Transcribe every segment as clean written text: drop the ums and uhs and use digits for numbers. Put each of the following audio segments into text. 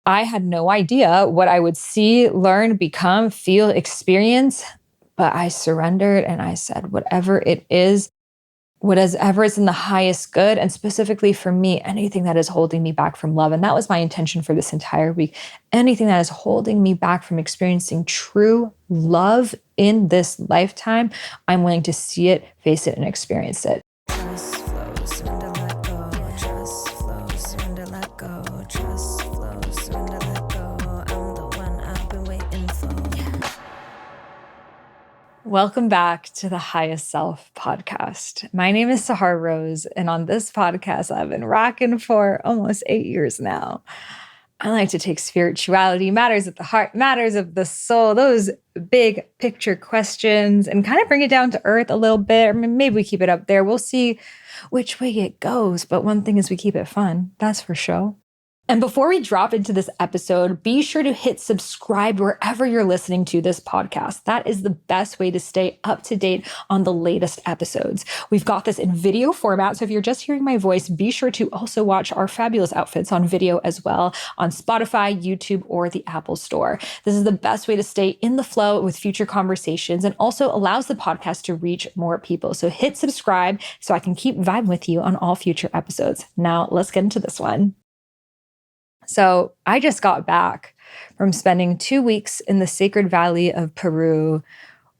I had no idea what I would see, learn, become, feel, experience, but I surrendered and I said, whatever is in the highest good, and specifically for me, anything that is holding me back from love. And that was my intention for this entire week. Anything that is holding me back from experiencing true love in this lifetime, I'm willing to see it, face it, and experience it. Trust flows, surrender, let go. Trust flows, surrender, let go. Trust flows, surrender, let go. I'm the one I've been waiting for. Welcome back to the Highest Self podcast. My name is Sahara Rose, and on this podcast, I've been rocking for almost 8 years now. I like to take spirituality, matters of the heart, matters of the soul, those big picture questions, and kind of bring it down to earth a little bit. Or maybe we keep it up there. We'll see which way it goes. But one thing is we keep it fun. That's for sure. And before we drop into this episode, be sure to hit subscribe wherever you're listening to this podcast. That is the best way to stay up to date on the latest episodes. We've got this in video format, so if you're just hearing my voice, be sure to also watch our fabulous outfits on video as well on Spotify, YouTube, or the Apple Store. This is the best way to stay in the flow with future conversations and also allows the podcast to reach more people. So hit subscribe so I can keep vibing with you on all future episodes. Now let's get into this one. So I just got back from spending 2 weeks in the Sacred Valley of Peru,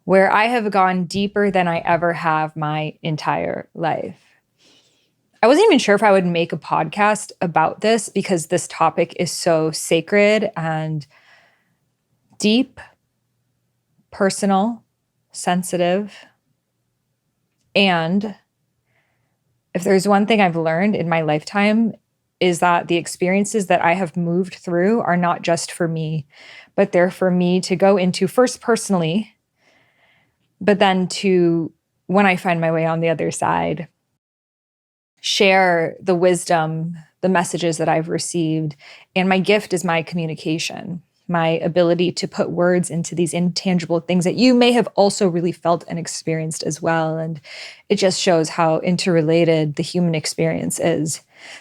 where I have gone deeper than I ever have my entire life. I wasn't even sure if I would make a podcast about this because this topic is so sacred and deep, personal, sensitive. And if there's one thing I've learned in my lifetime, is that the experiences that I have moved through are not just for me, but they're for me to go into first personally, but then to, when I find my way on the other side, share the wisdom, the messages that I've received. And my gift is my communication, my ability to put words into these intangible things that you may have also really felt and experienced as well. And it just shows how interrelated the human experience is.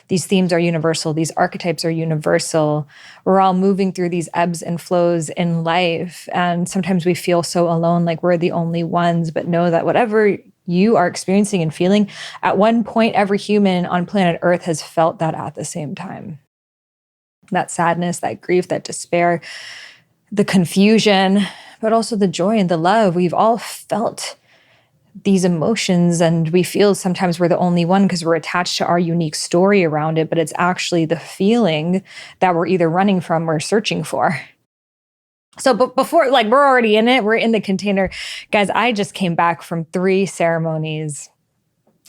These themes are universal. These archetypes are universal. We're all moving through these ebbs and flows in life. And sometimes we feel so alone, like we're the only ones, but know that whatever you are experiencing and feeling, at one point, every human on planet Earth has felt that at the same time. That sadness, that grief, that despair, the confusion, but also the joy and the love. We've all felt these emotions, and we feel sometimes we're the only one because we're attached to our unique story around it, but it's actually the feeling that we're either running from or searching for. So before, like, we're already in it, we're in the container. Guys, I just came back from 3 ceremonies.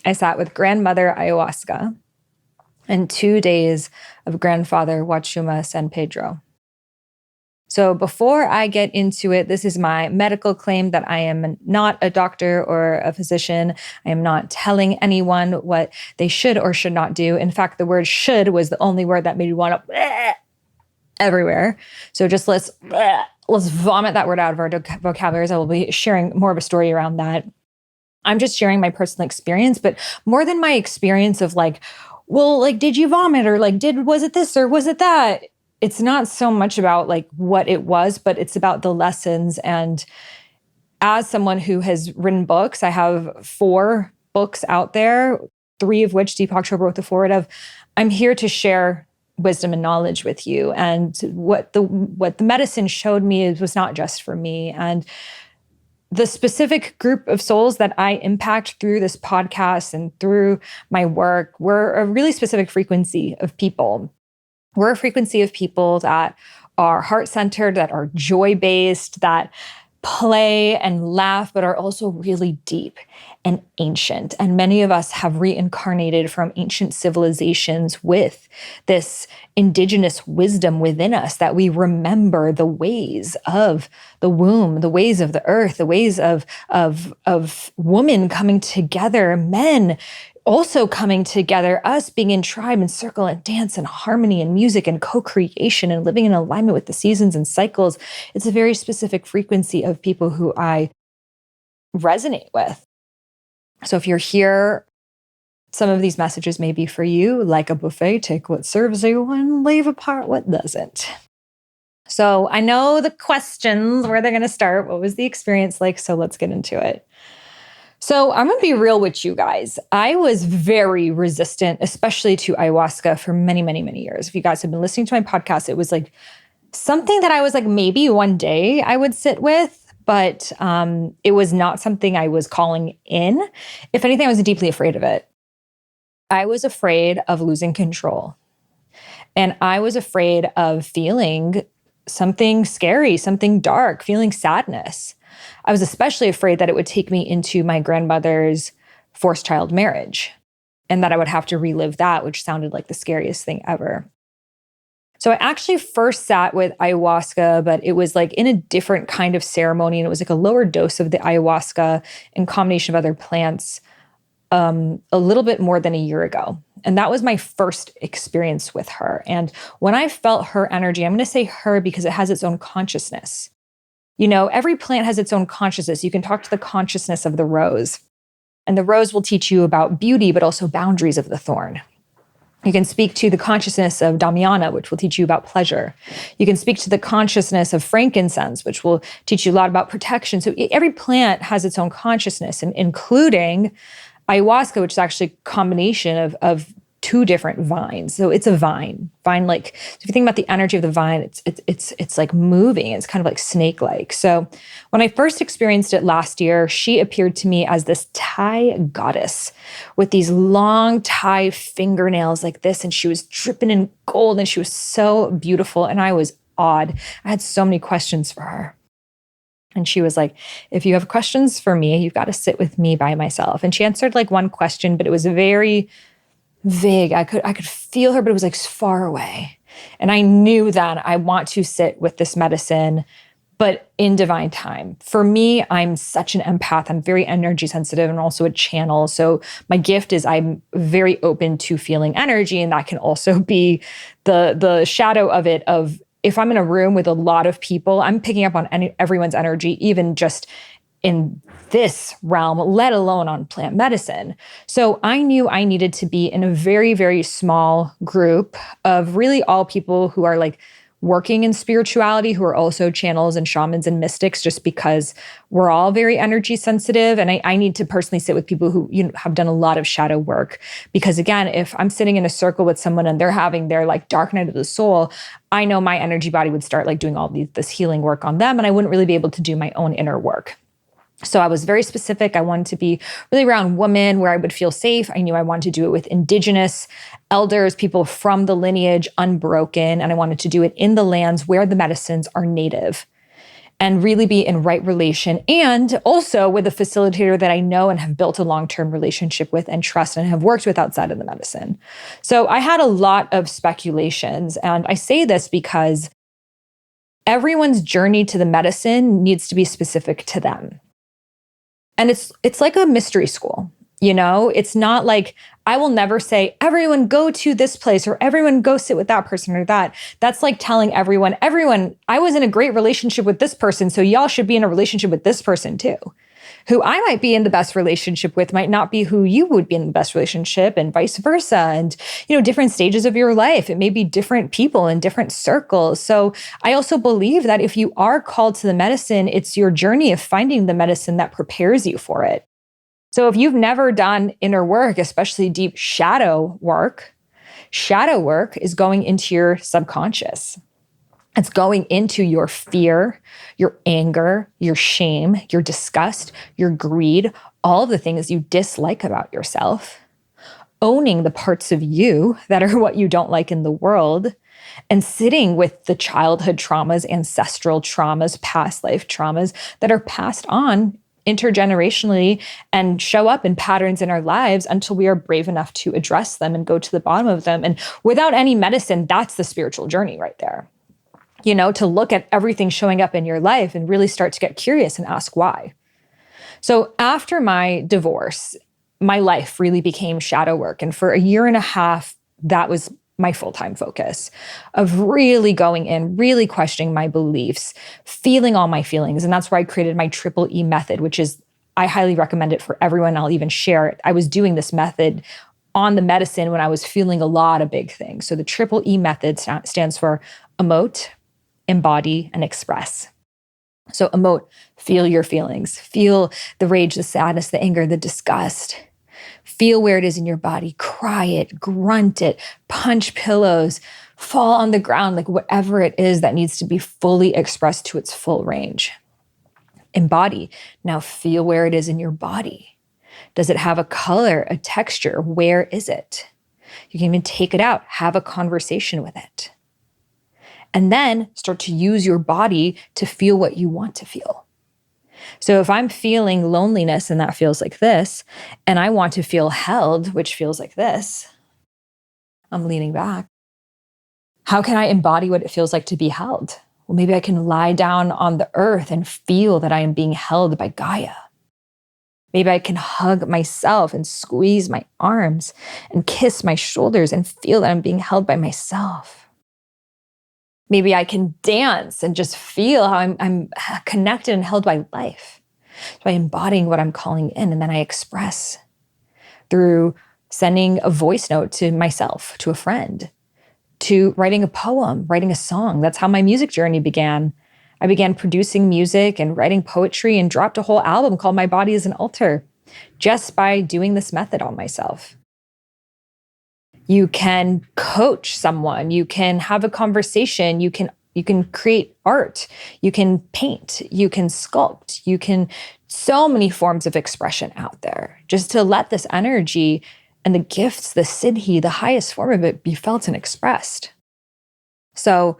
I sat with Grandmother Ayahuasca and 2 days of Grandfather Huachuma San Pedro. So before I get into it, this is my medical claim that I am not a doctor or a physician. I am not telling anyone what they should or should not do. In fact, the word should was the only word that made me want to everywhere. So just let's vomit that word out of our vocabularies. I will be sharing more of a story around that. I'm just sharing my personal experience, but more than my experience of like, well, like, did you vomit? Or like, was it this or was it that? It's not so much about like what it was, but it's about the lessons. And as someone who has written books, I have 4 books out there, 3 of which Deepak Chopra wrote the foreword of. I'm here to share wisdom and knowledge with you. And what the medicine showed me was not just for me. And the specific group of souls that I impact through this podcast and through my work were a really specific frequency of people. We're a frequency of people that are heart-centered, that are joy-based, that play and laugh, but are also really deep and ancient. And many of us have reincarnated from ancient civilizations with this indigenous wisdom within us, that we remember the ways of the womb, the ways of the earth, the ways of women coming together, men also coming together, us being in tribe and circle and dance and harmony and music and co-creation and living in alignment with the seasons and cycles. It's a very specific frequency of people who I resonate with. So if you're here Some of these messages may be for you, like a buffet, take what serves you and leave apart what doesn't. So I know the questions, where they're going to start. What was the experience like? So let's get into it. So I'm going to be real with you guys. I was very resistant, especially to ayahuasca for many, many, many years. If you guys have been listening to my podcast, it was like something that I was like, maybe one day I would sit with, but it was not something I was calling in. If anything, I was deeply afraid of it. I was afraid of losing control. And I was afraid of feeling something scary, something dark, feeling sadness. I was especially afraid that it would take me into my grandmother's forced child marriage and that I would have to relive that, which sounded like the scariest thing ever. So I actually first sat with ayahuasca, but it was like in a different kind of ceremony. And it was like a lower dose of the ayahuasca in combination of other plants a little bit more than a year ago. And that was my first experience with her. And when I felt her energy, I'm going to say her because it has its own consciousness. You know, every plant has its own consciousness. You can talk to the consciousness of the rose. And the rose will teach you about beauty, but also boundaries of the thorn. You can speak to the consciousness of Damiana, which will teach you about pleasure. You can speak to the consciousness of frankincense, which will teach you a lot about protection. So every plant has its own consciousness, and including ayahuasca, which is actually a combination of two different vines. So it's a vine like, so if you think about the energy of the vine, it's like moving. It's kind of like snake-like. So when I first experienced it last year, she appeared to me as this Thai goddess with these long Thai fingernails like this. And she was dripping in gold and she was so beautiful. And I was awed. I had so many questions for her. And she was like, if you have questions for me, you've got to sit with me by myself. And she answered like one question, but it was very vague. I could feel her, but it was like far away. And I knew then I want to sit with this medicine, but in divine time. For me, I'm such an empath. I'm very energy sensitive and also a channel. So my gift is I'm very open to feeling energy. And that can also be the shadow of it of, if I'm in a room with a lot of people, I'm picking up on everyone's energy, even just in this realm, let alone on plant medicine. So I knew I needed to be in a very, very small group of really all people who are like working in spirituality, who are also channels and shamans and mystics, just because we're all very energy sensitive. And I need to personally sit with people who have done a lot of shadow work. Because again, if I'm sitting in a circle with someone and they're having their like dark night of the soul, I know my energy body would start like doing all this healing work on them, and I wouldn't really be able to do my own inner work. So I was very specific. I wanted to be really around women where I would feel safe. I knew I wanted to do it with indigenous elders, people from the lineage unbroken. And I wanted to do it in the lands where the medicines are native and really be in right relation. And also with a facilitator that I know and have built a long-term relationship with and trust and have worked with outside of the medicine. So I had a lot of speculations. And I say this because everyone's journey to the medicine needs to be specific to them. And it's like a mystery school, you know? It's not like, I will never say, everyone go to this place or everyone go sit with that person or that. That's like telling everyone, I was in a great relationship with this person, so y'all should be in a relationship with this person too. Who I might be in the best relationship with might not be who you would be in the best relationship, and vice versa. And, different stages of your life, it may be different people in different circles. So I also believe that if you are called to the medicine, it's your journey of finding the medicine that prepares you for it. So if you've never done inner work, especially deep shadow work is going into your subconscious. It's going into your fear, your anger, your shame, your disgust, your greed, all of the things you dislike about yourself, owning the parts of you that are what you don't like in the world, and sitting with the childhood traumas, ancestral traumas, past life traumas that are passed on intergenerationally and show up in patterns in our lives until we are brave enough to address them and go to the bottom of them. And without any medicine, that's the spiritual journey right there. To look at everything showing up in your life and really start to get curious and ask why. So after my divorce, my life really became shadow work. And for a year and a half, that was my full-time focus of really going in, really questioning my beliefs, feeling all my feelings. And that's where I created my Triple E method, which is, I highly recommend it for everyone. I'll even share it. I was doing this method on the medicine when I was feeling a lot of big things. So the triple E method stands for emote, embody, and express. So emote, feel your feelings. Feel the rage, the sadness, the anger, the disgust. Feel where it is in your body. Cry it, grunt it, punch pillows, fall on the ground, like whatever it is that needs to be fully expressed to its full range. Embody. Now feel where it is in your body. Does it have a color, a texture? Where is it? You can even take it out, have a conversation with it. And then start to use your body to feel what you want to feel. So if I'm feeling loneliness and that feels like this, and I want to feel held, which feels like this, I'm leaning back. How can I embody what it feels like to be held? Well, maybe I can lie down on the earth and feel that I am being held by Gaia. Maybe I can hug myself and squeeze my arms and kiss my shoulders and feel that I'm being held by myself. Maybe I can dance and just feel how I'm connected and held by life by embodying what I'm calling in. And then I express through sending a voice note to myself, to a friend, to writing a poem, writing a song. That's how my music journey began. I began producing music and writing poetry and dropped a whole album called My Body is an Altar just by doing this method on myself. You can coach someone, you can have a conversation, you can create art, you can paint, you can sculpt, you can, so many forms of expression out there, just to let this energy and the gifts, the siddhi, the highest form of it be felt and expressed. So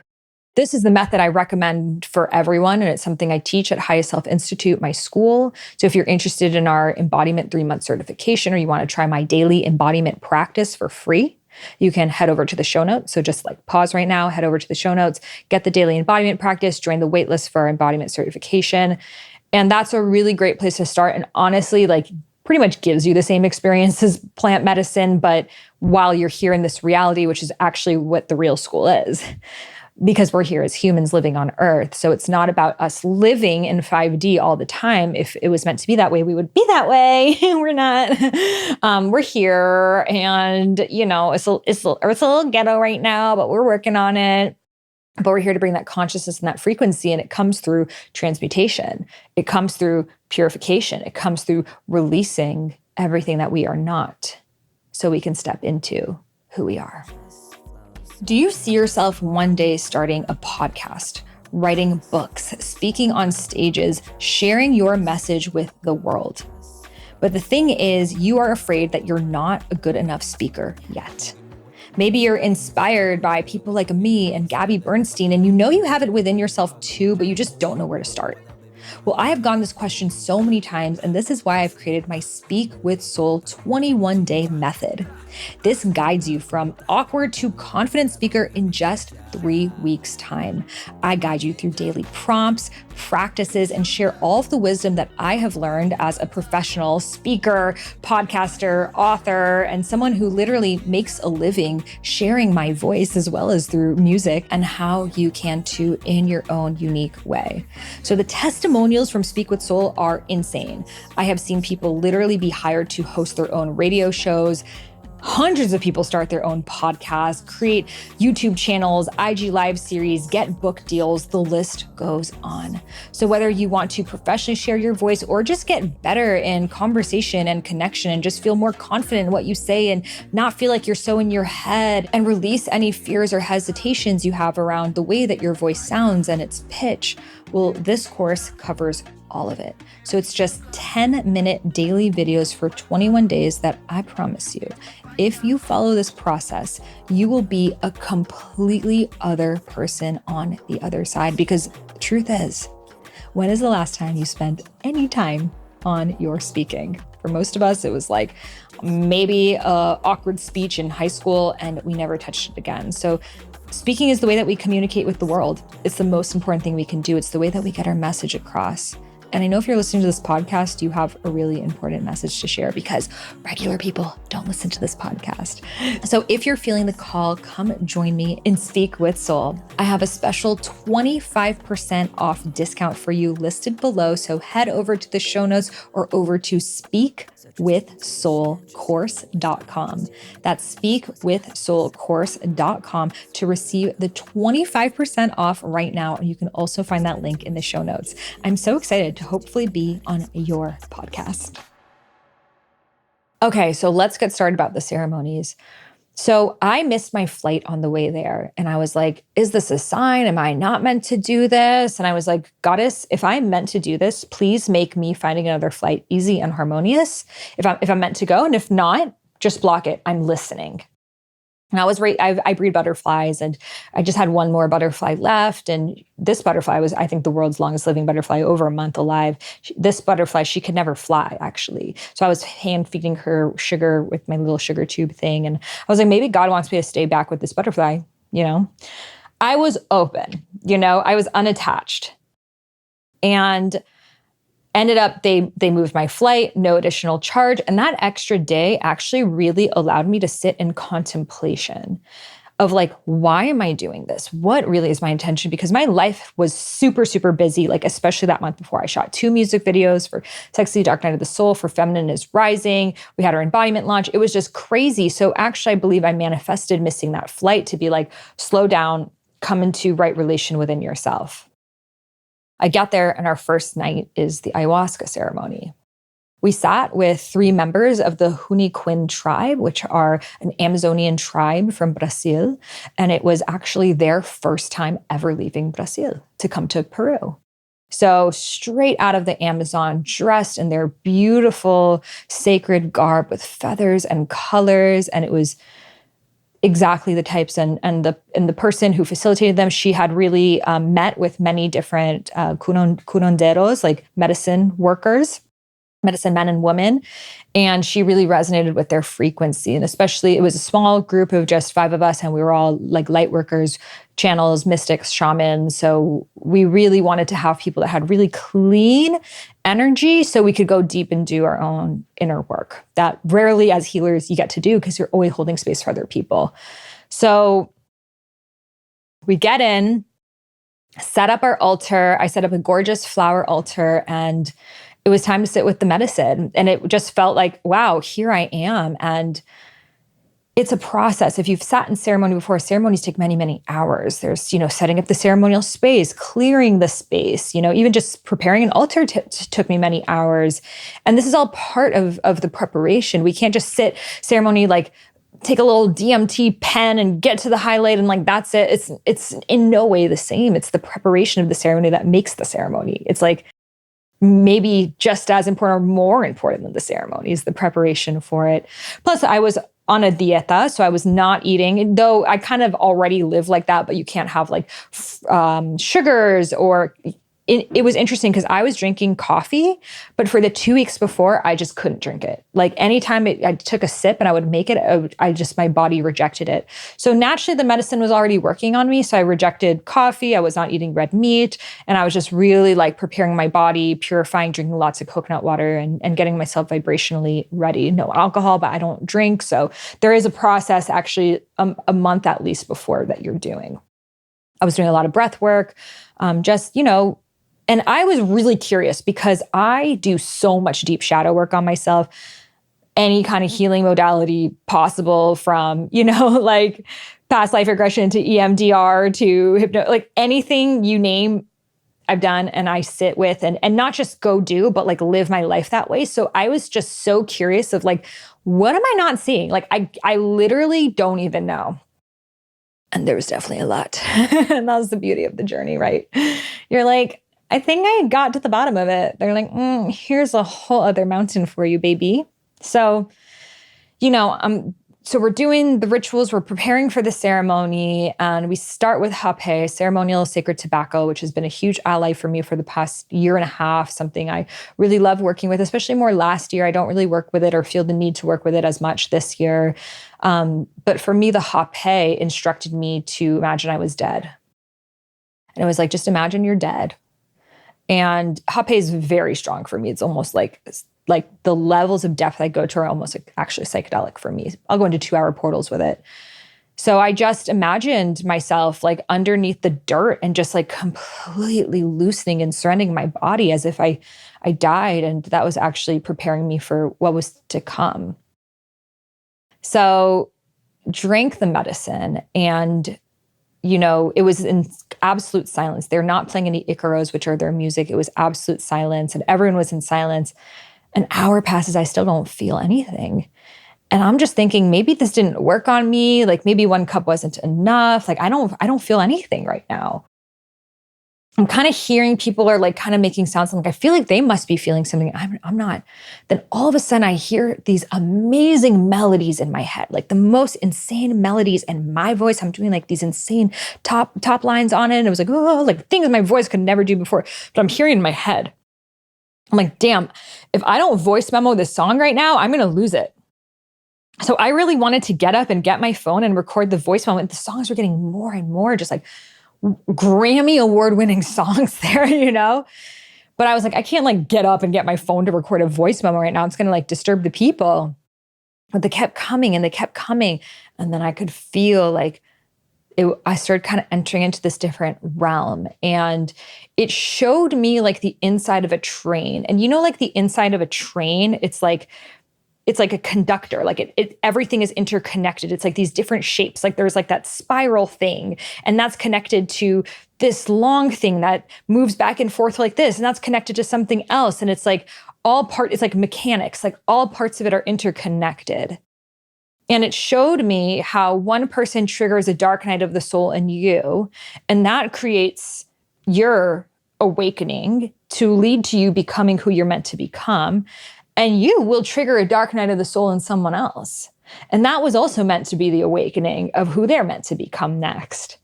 this is the method I recommend for everyone, and it's something I teach at Highest Self Institute, my school. So if you're interested in our embodiment 3-month certification, or you want to try my daily embodiment practice for free, you can head over to the show notes. So just like pause right now, head over to the show notes, get the daily embodiment practice, join the waitlist for our embodiment certification. And that's a really great place to start. And honestly, like pretty much gives you the same experience as plant medicine, but while you're here in this reality, which is actually what the real school is. Because we're here as humans living on Earth. So it's not about us living in 5D all the time. If it was meant to be that way, we would be that way. We're not. We're here, and you know, it's a little ghetto right now, but we're working on it. But we're here to bring that consciousness and that frequency, and it comes through transmutation. It comes through purification. It comes through releasing everything that we are not, so we can step into who we are. Do you see yourself one day starting a podcast, writing books, speaking on stages, sharing your message with the world? But the thing is, you are afraid that you're not a good enough speaker yet. Maybe you're inspired by people like me and Gabby Bernstein, and you know you have it within yourself too, but you just don't know where to start. Well, I have gotten this question so many times, and this is why I've created my Speak with Soul 21-day method. This guides you from awkward to confident speaker in just 3 weeks' time. I guide you through daily prompts, practices, and share all of the wisdom that I have learned as a professional speaker, podcaster, author, and someone who literally makes a living sharing my voice as well as through music, and how you can too in your own unique way. So the testimonials from Speak with Soul are insane. I have seen people literally be hired to host their own radio shows. Hundreds of people start their own podcasts, create YouTube channels, IG live series, get book deals, the list goes on. So whether you want to professionally share your voice or just get better in conversation and connection and just feel more confident in what you say and not feel like you're so in your head, and release any fears or hesitations you have around the way that your voice sounds and its pitch, well, this course covers all of it. So it's just 10-minute daily videos for 21 days that I promise you, if you follow this process, you will be a completely other person on the other side. Because the truth is, when is the last time you spent any time on your speaking? For most of us, it was like maybe an awkward speech in high school, and we never touched it again. So speaking is the way that we communicate with the world. It's the most important thing we can do. It's the way that we get our message across. And I know if you're listening to this podcast, you have a really important message to share, because regular people don't listen to this podcast. So if you're feeling the call, come join me in Speak with Soul. I have a special 25% off discount for you listed below. So head over to the show notes or over to speak speakwithsoulcourse.com. That's speakwithsoulcourse.com to receive the 25% off right now. And you can also find that link in the show notes. I'm so excited to hopefully be on your podcast. Okay, so let's get started about the ceremonies. So I missed my flight on the way there. And I was like, is this a sign? Am I not meant to do this? And I was like, Goddess, if I'm meant to do this, please make me finding another flight easy and harmonious. If I'm meant to go, and if not, just block it. I'm listening. And I breed butterflies, and I just had one more butterfly left. And this butterfly was, I think, the world's longest living butterfly, over a month alive. This butterfly, she could never fly, actually. So I was hand feeding her sugar with my little sugar tube thing. And I was like, maybe God wants me to stay back with this butterfly, I was open, I was unattached. And ended up, they moved my flight, no additional charge. And that extra day actually really allowed me to sit in contemplation of like, why am I doing this? What really is my intention? Because my life was super, super busy, like especially that month before. I shot 2 music videos for Sexy Dark Night of the Soul, for Feminine is Rising. We had our embodiment launch. It was just crazy. So actually, I believe I manifested missing that flight to be like, slow down, come into right relation within yourself. I got there, and our first night is the ayahuasca ceremony. We sat with 3 members of the Huniquin tribe, which are an Amazonian tribe from Brazil. And it was actually their first time ever leaving Brazil to come to Peru. So straight out of the Amazon, dressed in their beautiful sacred garb with feathers and colors. And it was exactly the types, and the person who facilitated them, she had really met with many different curanderos, like medicine workers, medicine men and women, and she really resonated with their frequency. And especially, it was a small group of just 5 of us, and we were all like light workers, channels, mystics, shamans. So we really wanted to have people that had really clean energy so we could go deep and do our own inner work that rarely as healers you get to do, because you're always holding space for other people. So we get in, set up our altar. I set up a gorgeous flower altar, and it was time to sit with the medicine. And it just felt like, wow, here I am. And it's a process. If you've sat in ceremony before, ceremonies take many, many hours. There's, setting up the ceremonial space, clearing the space, even just preparing an altar took me many hours. And this is all part of the preparation. We can't just sit ceremony, like take a little DMT pen and get to the highlight and like, that's it. It's in no way the same. It's the preparation of the ceremony that makes the ceremony. It's like maybe just as important or more important than the ceremony is the preparation for it. Plus, I was on a dieta, so I was not eating, though I kind of already live like that, but you can't have like sugars or it was interesting because I was drinking coffee, but for the 2 weeks before, I just couldn't drink it. Like anytime I took a sip and I would make it, my body rejected it. So naturally the medicine was already working on me. So I rejected coffee. I was not eating red meat. And I was just really like preparing my body, purifying, drinking lots of coconut water and getting myself vibrationally ready. No alcohol, but I don't drink. So there is a process actually a month at least before that you're doing. I was doing a lot of breath work, and I was really curious because I do so much deep shadow work on myself, any kind of healing modality possible from, like past life regression to EMDR to hypno, like anything you name, I've done and I sit with and not just go do, but like live my life that way. So I was just so curious of like, what am I not seeing? Like I literally don't even know. And there was definitely a lot. And that was the beauty of the journey, right? You're like, I think I got to the bottom of it. They're like, here's a whole other mountain for you, baby. So, so we're doing the rituals, we're preparing for the ceremony, and we start with hape, ceremonial sacred tobacco, which has been a huge ally for me for the past year and a half, something I really love working with, especially more last year. I don't really work with it or feel the need to work with it as much this year. But for me, the hape instructed me to imagine I was dead. And it was like, just imagine you're dead. And hape is very strong for me. It's almost like the levels of depth I go to are almost like actually psychedelic for me. I'll go into 2-hour portals with it. So I just imagined myself like underneath the dirt and just like completely loosening and surrendering my body as if I died. And that was actually preparing me for what was to come. So drank the medicine and, it was in absolute silence. They're not playing any Icaros, which are their music. It was absolute silence and everyone was in silence. An hour passes, I still don't feel anything. And I'm just thinking, maybe this didn't work on me. Like maybe one cup wasn't enough. Like I don't feel anything right now. I'm kind of hearing people are like kind of making sounds. I'm like, I feel like they must be feeling something. I'm not. Then all of a sudden I hear these amazing melodies in my head, like the most insane melodies in my voice. I'm doing like these insane top lines on it. And it was like, oh, like things my voice could never do before, but I'm hearing in my head. I'm like, damn, if I don't voice memo this song right now, I'm going to lose it. So I really wanted to get up and get my phone and record the voice memo. The songs were getting more and more just like Grammy award-winning songs there. But I was like, I can't like get up and get my phone to record a voice memo right now. It's going to like disturb the people. But they kept coming and they kept coming. And then I could feel like I started kind of entering into this different realm. And it showed me like the inside of a train. And like the inside of a train, it's like a conductor, like everything is interconnected. It's like these different shapes. Like there's like that spiral thing and that's connected to this long thing that moves back and forth like this. And that's connected to something else. And it's like it's like mechanics, like all parts of it are interconnected. And it showed me how one person triggers a dark night of the soul in you. And that creates your awakening to lead to you becoming who you're meant to become. And you will trigger a dark night of the soul in someone else. And that was also meant to be the awakening of who they're meant to become next.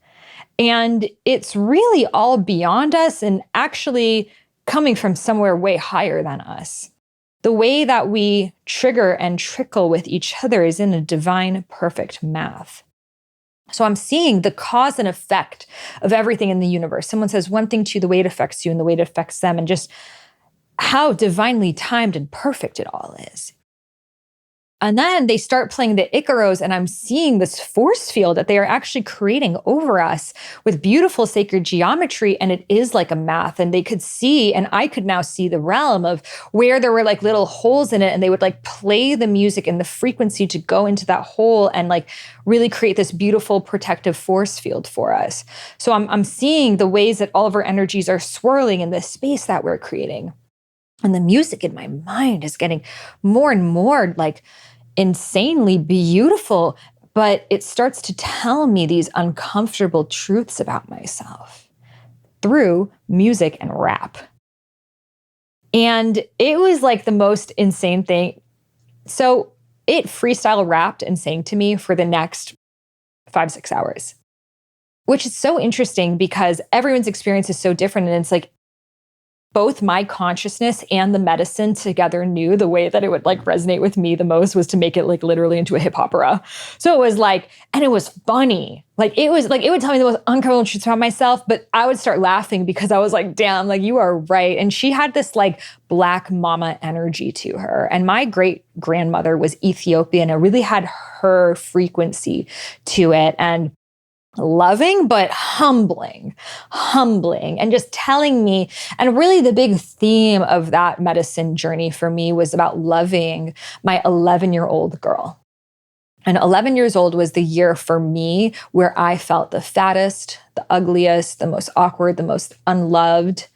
And it's really all beyond us and actually coming from somewhere way higher than us. The way that we trigger and trickle with each other is in a divine, perfect math. So I'm seeing the cause and effect of everything in the universe. Someone says one thing to you, the way it affects you and the way it affects them, and just how divinely timed and perfect it all is. And then they start playing the Icaros, and I'm seeing this force field that they are actually creating over us with beautiful sacred geometry. And it is like a math. And they could see, and I could now see the realm of where there were like little holes in it. And they would like play the music and the frequency to go into that hole and like really create this beautiful protective force field for us. So I'm seeing the ways that all of our energies are swirling in this space that we're creating. And the music in my mind is getting more and more like insanely beautiful, but it starts to tell me these uncomfortable truths about myself through music and rap. And it was like the most insane thing. So it freestyle rapped and sang to me for the next 5-6 hours, which is so interesting because everyone's experience is so different. And it's like, both my consciousness and the medicine together knew the way that it would like resonate with me the most was to make it like literally into a hip opera. So it was like, and it was funny. Like it was like, it would tell me the most uncomfortable truths about myself, but I would start laughing because I was like, damn, like you are right. And she had this like Black mama energy to her. And my great grandmother was Ethiopian and really had her frequency to it. And loving, but humbling, and just telling me. And really the big theme of that medicine journey for me was about loving my 11-year-old girl. And 11 years old was the year for me where I felt the fattest, the ugliest, the most awkward, the most unloved.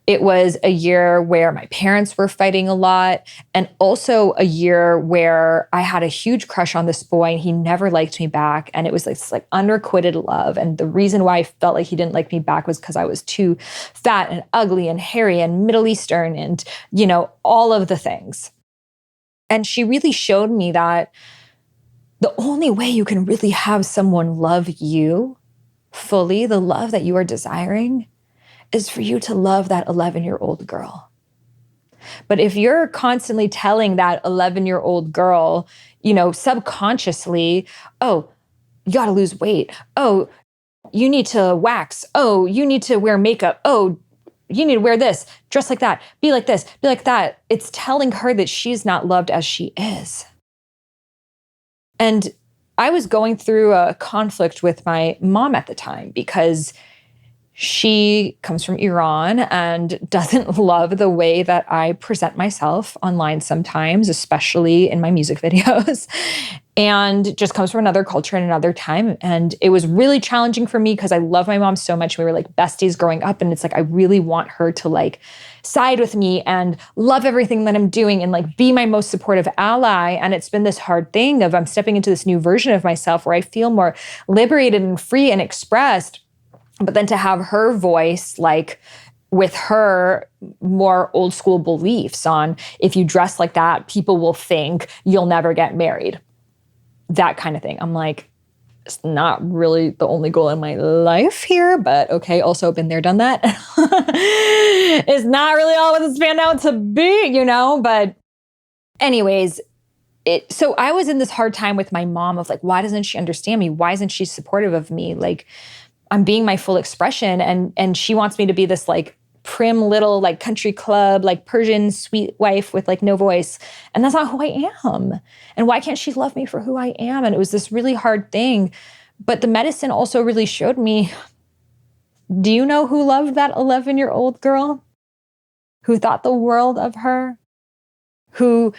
It was a year where my parents were fighting a lot, and also a year where I had a huge crush on this boy and he never liked me back. And it was this like unrequited love. And the reason why I felt like he didn't like me back was because I was too fat and ugly and hairy and Middle Eastern and, all of the things. And she really showed me that the only way you can really have someone love you fully, the love that you are desiring, is for you to love that 11-year-old girl. But if you're constantly telling that 11-year-old girl, subconsciously, oh, you got to lose weight. Oh, you need to wax. Oh, you need to wear makeup. Oh, you need to wear this, dress like that, be like this, be like that. It's telling her that she's not loved as she is. And I was going through a conflict with my mom at the time because she comes from Iran and doesn't love the way that I present myself online sometimes, especially in my music videos, and just comes from another culture and another time. And it was really challenging for me because I love my mom so much. We were like besties growing up. And it's like, I really want her to like side with me and love everything that I'm doing and like be my most supportive ally. And it's been this hard thing of I'm stepping into this new version of myself where I feel more liberated and free and expressed. But then to have her voice, like with her more old school beliefs on if you dress like that, people will think you'll never get married. That kind of thing. I'm like, it's not really the only goal in my life here, but okay, also been there, done that. It's not really all what it's panned out to be, you know? But anyways, so I was in this hard time with my mom of like, why doesn't she understand me? Why isn't she supportive of me? Like, I'm being my full expression, and she wants me to be this like prim little like country club, like Persian sweet wife with like no voice. And that's not who I am. And why can't she love me for who I am? And it was this really hard thing. But the medicine also really showed me, do you know who loved that 11-year-old girl? Who thought the world of her? Who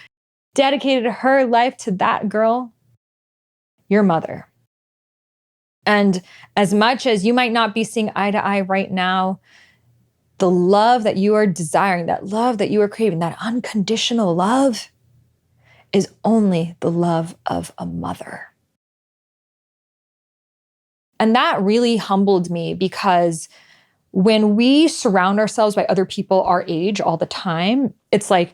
dedicated her life to that girl? Your mother. And as much as you might not be seeing eye to eye right now, the love that you are desiring, that love that you are craving, that unconditional love is only the love of a mother. And that really humbled me because when we surround ourselves by other people our age all the time, it's like,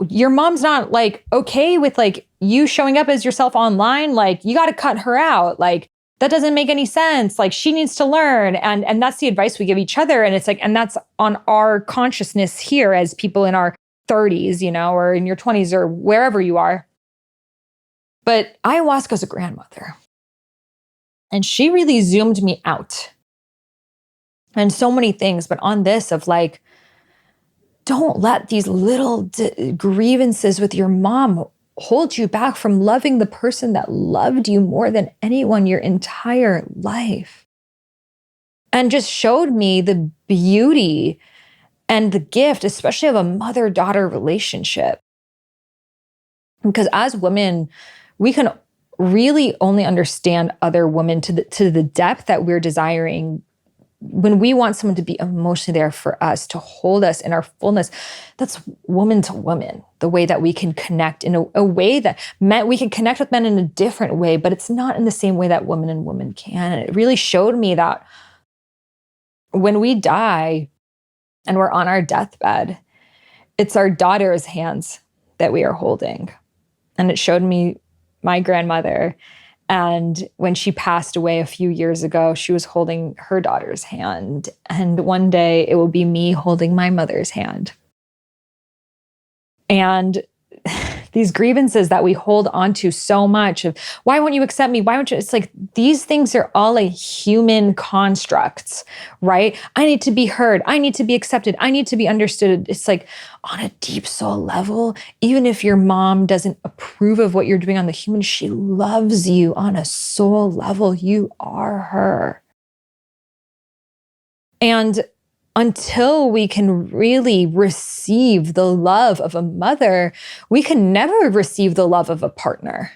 your mom's not like okay with like you showing up as yourself online. Like, you got to cut her out. Like, that doesn't make any sense. Like, she needs to learn. And that's the advice we give each other. And it's like, and that's on our consciousness here as people in our 30s, you know, or in your 20s or wherever you are. But ayahuasca's a grandmother. And she really zoomed me out. And so many things, but on this of like, don't let these little grievances with your mom hold you back from loving the person that loved you more than anyone your entire life. And just showed me the beauty and the gift, especially of a mother-daughter relationship. Because as women, we can really only understand other women to the depth that we're desiring. When we want someone to be emotionally there for us, to hold us in our fullness, that's woman to woman, the way that we can connect in a way that we can connect with men in a different way, but it's not in the same way that woman and woman can. And it really showed me that when we die and we're on our deathbed, it's our daughter's hands that we are holding. And it showed me my grandmother. And when she passed away a few years ago, she was holding her daughter's hand. And one day it will be me holding my mother's hand. And these grievances that we hold on to so much of, why won't you accept me? Why won't you? It's like, these things are all a human constructs, right? I need to be heard. I need to be accepted. I need to be understood. It's like on a deep soul level, even if your mom doesn't approve of what you're doing on the human, she loves you on a soul level. You are her. And until we can really receive the love of a mother, we can never receive the love of a partner.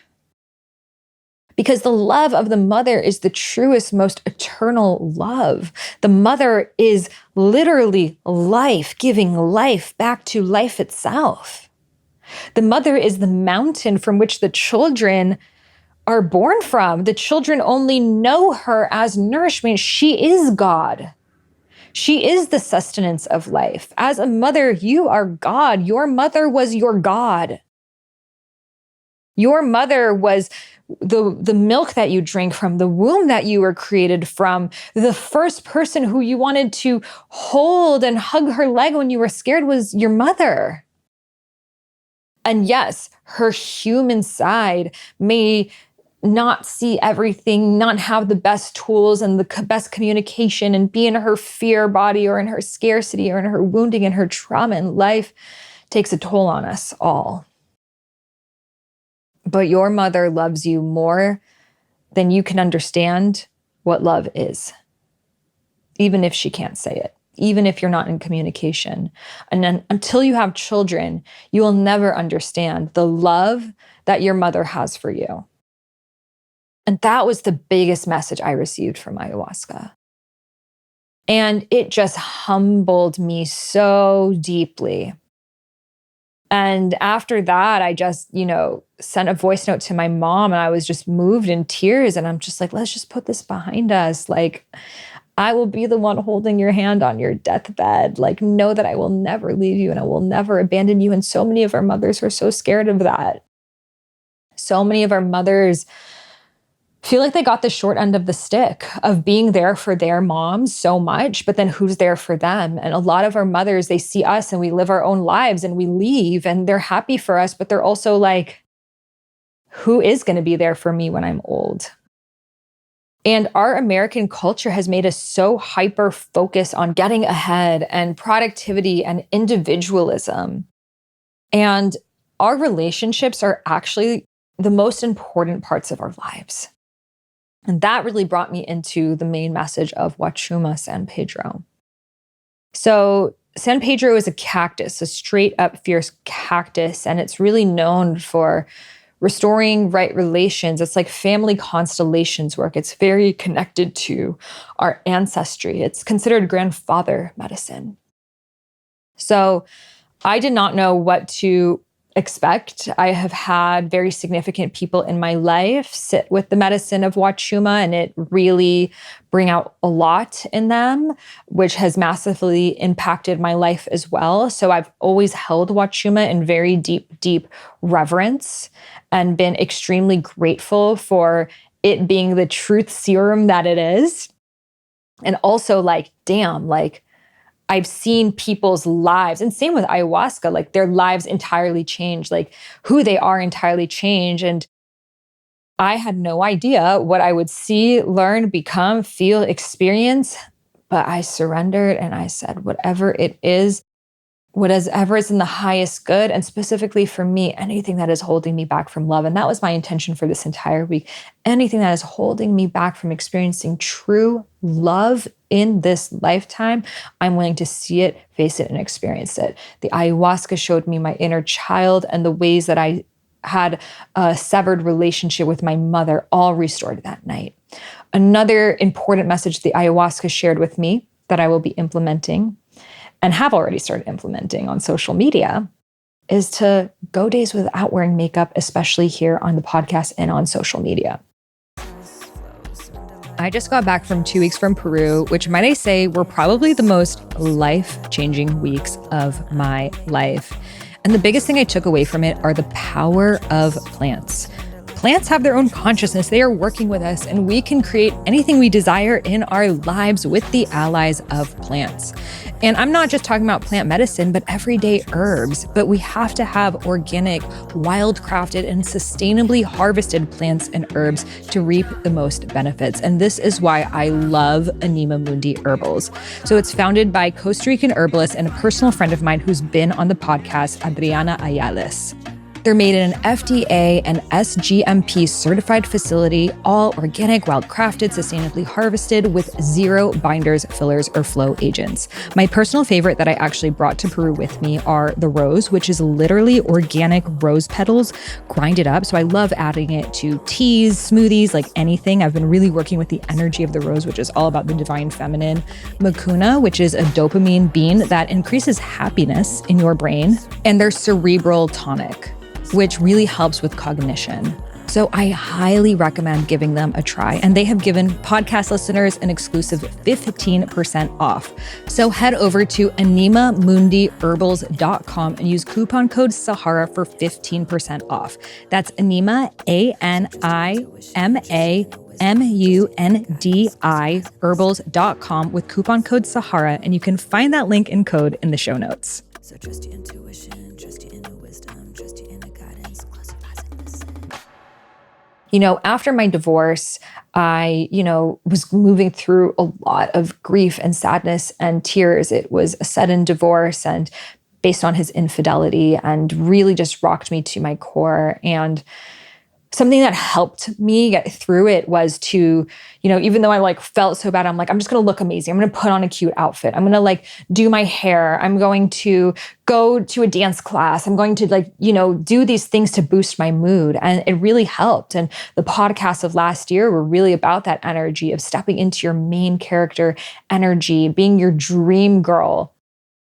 Because the love of the mother is the truest, most eternal love. The mother is literally life, giving life back to life itself. The mother is the mountain from which the children are born from. The children only know her as nourishment. She is God. She is the sustenance of life. As a mother, you are God. Your mother was your God. Your mother was the milk that you drank from, the womb that you were created from, the first person who you wanted to hold and hug her leg when you were scared was your mother. And yes, her human side may not see everything, not have the best tools and the best communication, and be in her fear body or in her scarcity or in her wounding and her trauma, and life takes a toll on us all. But your mother loves you more then you can understand what love is, even if she can't say it, even if you're not in communication. And then until you have children, you will never understand the love that your mother has for you. And that was the biggest message I received from ayahuasca. And it just humbled me so deeply. And after that, I just, sent a voice note to my mom, and I was just moved in tears. And I'm just like, let's just put this behind us. Like, I will be the one holding your hand on your deathbed. Like, know that I will never leave you and I will never abandon you. And so many of our mothers are so scared of that. So many of our mothers feel like they got the short end of the stick of being there for their moms so much, but then who's there for them? And a lot of our mothers, they see us and we live our own lives and we leave and they're happy for us, but they're also like, who is going to be there for me when I'm old? And our American culture has made us so hyper-focused on getting ahead and productivity and individualism. And our relationships are actually the most important parts of our lives. And that really brought me into the main message of Wachuma San Pedro. So San Pedro is a cactus, a straight up fierce cactus, and it's really known for restoring right relations. It's like family constellations work. It's very connected to our ancestry. It's considered grandfather medicine. So I did not know what to expect. I have had very significant people in my life sit with the medicine of Wachuma, and it really bring out a lot in them, which has massively impacted my life as well. So I've always held Wachuma in very deep, deep reverence and been extremely grateful for it being the truth serum that it is. And also I've seen people's lives, and same with ayahuasca, like their lives entirely change, like who they are entirely change. And I had no idea what I would see, learn, become, feel, experience, but I surrendered and I said, whatever it is, whatever is in the highest good, and specifically for me, anything that is holding me back from love. And that was my intention for this entire week. Anything that is holding me back from experiencing true love in this lifetime, I'm willing to see it, face it, and experience it. The ayahuasca showed me my inner child and the ways that I had a severed relationship with my mother, all restored that night. Another important message the ayahuasca shared with me that I will be implementing and have already started implementing on social media is to go days without wearing makeup, especially here on the podcast and on social media. I just got back from 2 weeks from Peru, which might I say were probably the most life-changing weeks of my life. And the biggest thing I took away from it are the power of plants. Plants have their own consciousness. They are working with us, and we can create anything we desire in our lives with the allies of plants. And I'm not just talking about plant medicine, but everyday herbs. But we have to have organic, wild-crafted, and sustainably harvested plants and herbs to reap the most benefits. And this is why I love Anima Mundi Herbals. So it's founded by Costa Rican herbalist and a personal friend of mine who's been on the podcast, Adriana Ayales. They're made in an FDA and SGMP certified facility, all organic, wild-crafted, sustainably harvested with zero binders, fillers, or flow agents. My personal favorite that I actually brought to Peru with me are the rose, which is literally organic rose petals grinded up. So I love adding it to teas, smoothies, like anything. I've been really working with the energy of the rose, which is all about the divine feminine. Mucuna, which is a dopamine bean that increases happiness in your brain. And their cerebral tonic, which really helps with cognition. So I highly recommend giving them a try. And they have given podcast listeners an exclusive 15% off. So head over to animamundiherbals.com and use coupon code Sahara for 15% off. That's Anima, ANIMAMUNDI herbals.com with coupon code Sahara. And you can find that link and code in the show notes. So trust your intuition, trust your inner wisdom, trust your inner guidance. Close your eyes and listen. After my divorce, I, was moving through a lot of grief and sadness and tears. It was a sudden divorce and based on his infidelity, and really just rocked me to my core. And something that helped me get through it was to, even though I like felt so bad, I'm like, I'm just going to look amazing. I'm going to put on a cute outfit. I'm going to like do my hair. I'm going to go to a dance class. I'm going to like, do these things to boost my mood. And it really helped. And the podcasts of last year were really about that energy of stepping into your main character energy, being your dream girl.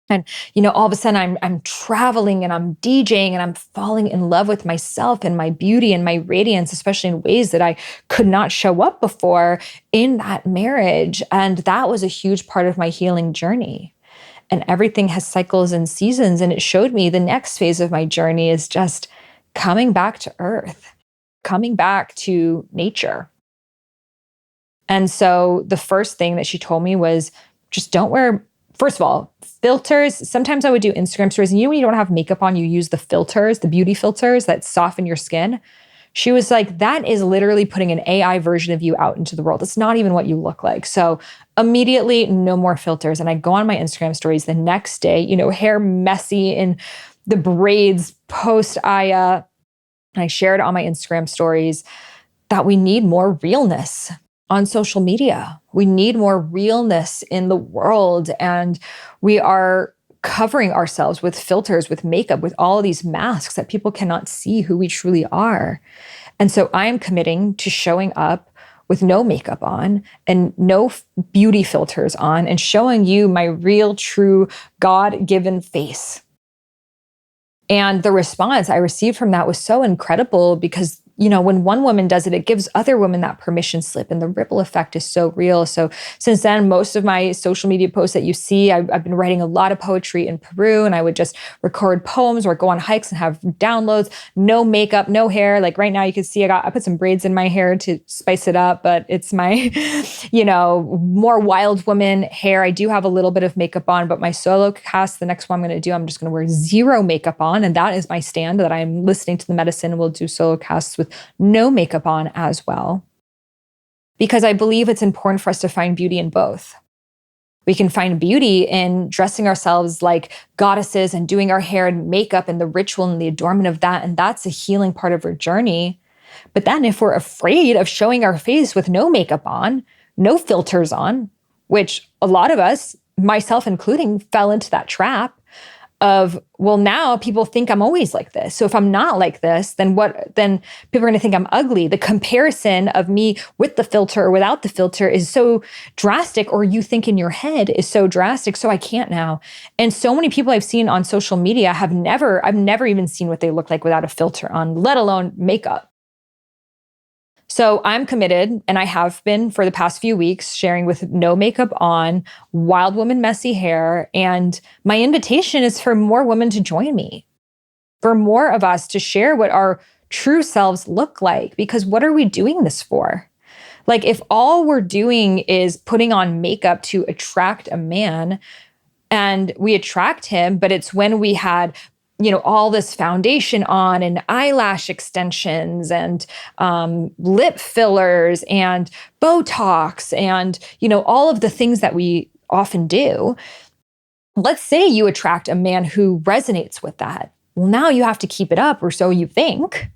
And, all of a sudden I'm traveling and I'm DJing and I'm falling in love with myself and my beauty and my radiance, especially in ways that I could not show up before in that marriage. And that was a huge part of my healing journey. And everything has cycles and seasons. And it showed me the next phase of my journey is just coming back to earth, coming back to nature. And so the first thing that she told me was just don't wear, first of all, filters. Sometimes I would do Instagram stories, and when you don't have makeup on, you use the filters, the beauty filters that soften your skin. She was like, that is literally putting an AI version of you out into the world. It's not even what you look like. So immediately, no more filters. And I go on my Instagram stories the next day, hair messy in the braids post Aya. And I shared on my Instagram stories that we need more realness on social media. We need more realness in the world. And we are covering ourselves with filters, with makeup, with all of these masks that people cannot see who we truly are. And so I am committing to showing up with no makeup on and no beauty filters on and showing you my real, true, God-given face. And the response I received from that was so incredible because when one woman does it, it gives other women that permission slip, and the ripple effect is so real. So since then, most of my social media posts that you see, I've been writing a lot of poetry in Peru, and I would just record poems or go on hikes and have downloads, no makeup, no hair. Like right now you can see I put some braids in my hair to spice it up, but it's my, more wild woman hair. I do have a little bit of makeup on, but my solocast, the next one I'm going to do, I'm just going to wear zero makeup on. And that is my stand that I'm listening to the medicine, and we'll do solocasts with no makeup on as well. Because I believe it's important for us to find beauty in both. We can find beauty in dressing ourselves like goddesses and doing our hair and makeup and the ritual and the adornment of that. And that's a healing part of our journey. But then if we're afraid of showing our face with no makeup on, no filters on, which a lot of us, myself including, fell into that trap of, well, now people think I'm always like this. So if I'm not like this, then what? Then people are going to think I'm ugly. The comparison of me with the filter or without the filter is so drastic, or you think in your head is so drastic. So I can't now. And so many people I've seen on social media I've never even seen what they look like without a filter on, let alone makeup. So I'm committed, and I have been for the past few weeks, sharing with no makeup on, wild woman messy hair. And my invitation is for more women to join me, for more of us to share what our true selves look like. Because what are we doing this for? Like, if all we're doing is putting on makeup to attract a man, and we attract him, but it's when we had all this foundation on and eyelash extensions and lip fillers and Botox and, all of the things that we often do. Let's say you attract a man who resonates with that. Well, now you have to keep it up, or so you think,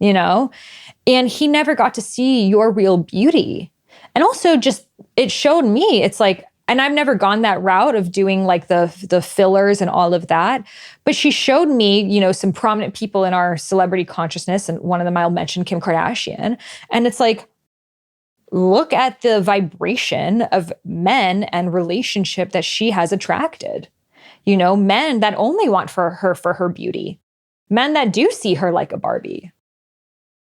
and he never got to see your real beauty. And also just, it showed me, it's like, and I've never gone that route of doing like the fillers and all of that. But she showed me, some prominent people in our celebrity consciousness. And one of them I'll mention, Kim Kardashian. And it's like, look at the vibration of men and relationship that she has attracted. Men that only want for her beauty. Men that do see her like a Barbie.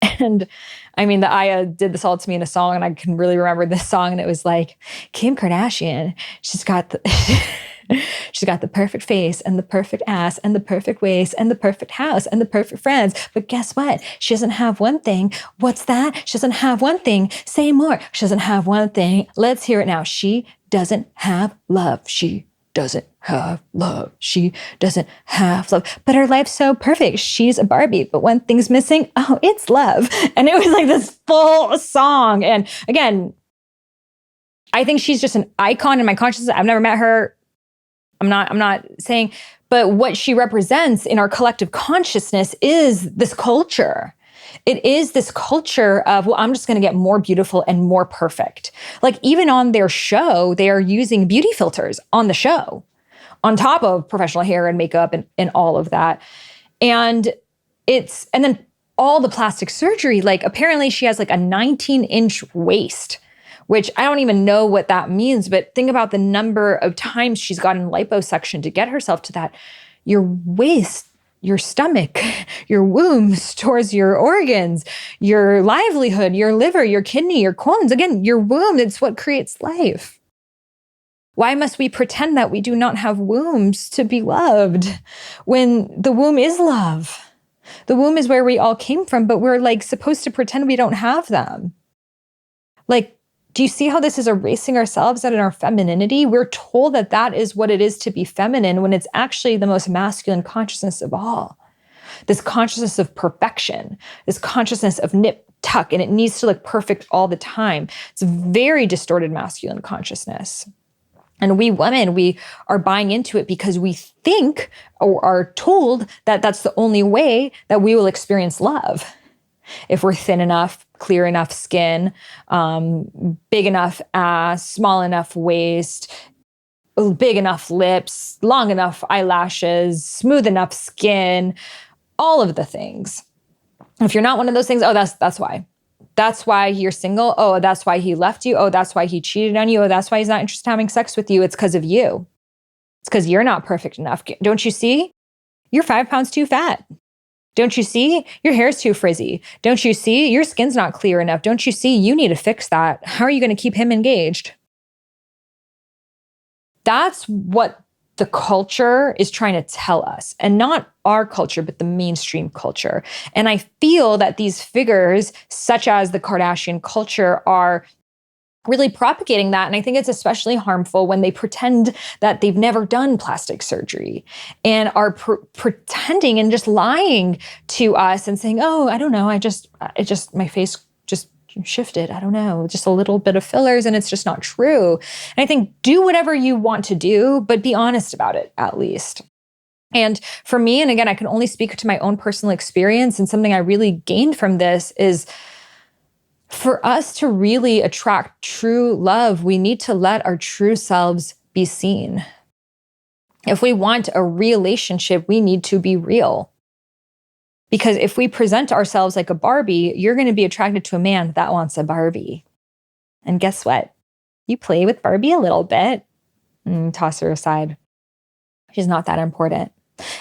And I mean, the Aya did this all to me in a song, and I can really remember this song. And it was like, Kim Kardashian, she's got the perfect face and the perfect ass and the perfect waist and the perfect house and the perfect friends. But guess what? She doesn't have one thing. What's that? She doesn't have one thing. Say more. She doesn't have one thing. Let's hear it now. She doesn't have love. She doesn't have love. She doesn't have love. But her life's so perfect. She's a Barbie, but one thing's missing. Oh, it's love. And it was like this full song. And again, I think she's just an icon in my consciousness. I've never met her. I'm not saying, but what she represents in our collective consciousness is this culture. It is this culture of, well, I'm just going to get more beautiful and more perfect. Like even on their show, they are using beauty filters on the show, on top of professional hair and makeup and all of that. And then all the plastic surgery, like apparently she has like a 19-inch waist, which I don't even know what that means, but think about the number of times she's gotten liposuction to get herself to that. Your waist, your stomach, your womb stores your organs, your livelihood, your liver, your kidney, your colons. Again, your womb, it's what creates life. Why must we pretend that we do not have wombs to be loved when the womb is love? The womb is where we all came from, but we're like supposed to pretend we don't have them. Like, do you see how this is erasing ourselves and our femininity? We're told that that is what it is to be feminine when it's actually the most masculine consciousness of all. This consciousness of perfection, this consciousness of nip, tuck, and it needs to look perfect all the time. It's a very distorted masculine consciousness. And we women, we are buying into it because we think or are told that that's the only way that we will experience love. If we're thin enough, clear enough skin, big enough ass, small enough waist, big enough lips, long enough eyelashes, smooth enough skin, all of the things. If you're not one of those things, oh, that's why. That's why you're single. Oh, that's why he left you. Oh, that's why he cheated on you. Oh, that's why he's not interested in having sex with you. It's because of you. It's because you're not perfect enough. Don't you see? You're 5 pounds too fat. Don't you see? Your hair's too frizzy. Don't you see? Your skin's not clear enough. Don't you see? You need to fix that. How are you going to keep him engaged? That's what the culture is trying to tell us, and not our culture, but the mainstream culture. And I feel that these figures, such as the Kardashian culture, are really propagating that. And I think it's especially harmful when they pretend that they've never done plastic surgery and are pretending and just lying to us and saying, oh, I don't know, my face just shifted. I don't know, just a little bit of fillers, and it's just not true. And I think do whatever you want to do, but be honest about it at least. And for me, and again, I can only speak to my own personal experience, and something I really gained from this is for us to really attract true love, we need to let our true selves be seen. If we want a relationship, we need to be real. Because if we present ourselves like a Barbie, you're going to be attracted to a man that wants a Barbie. And guess what? You play with Barbie a little bit and toss her aside. She's not that important.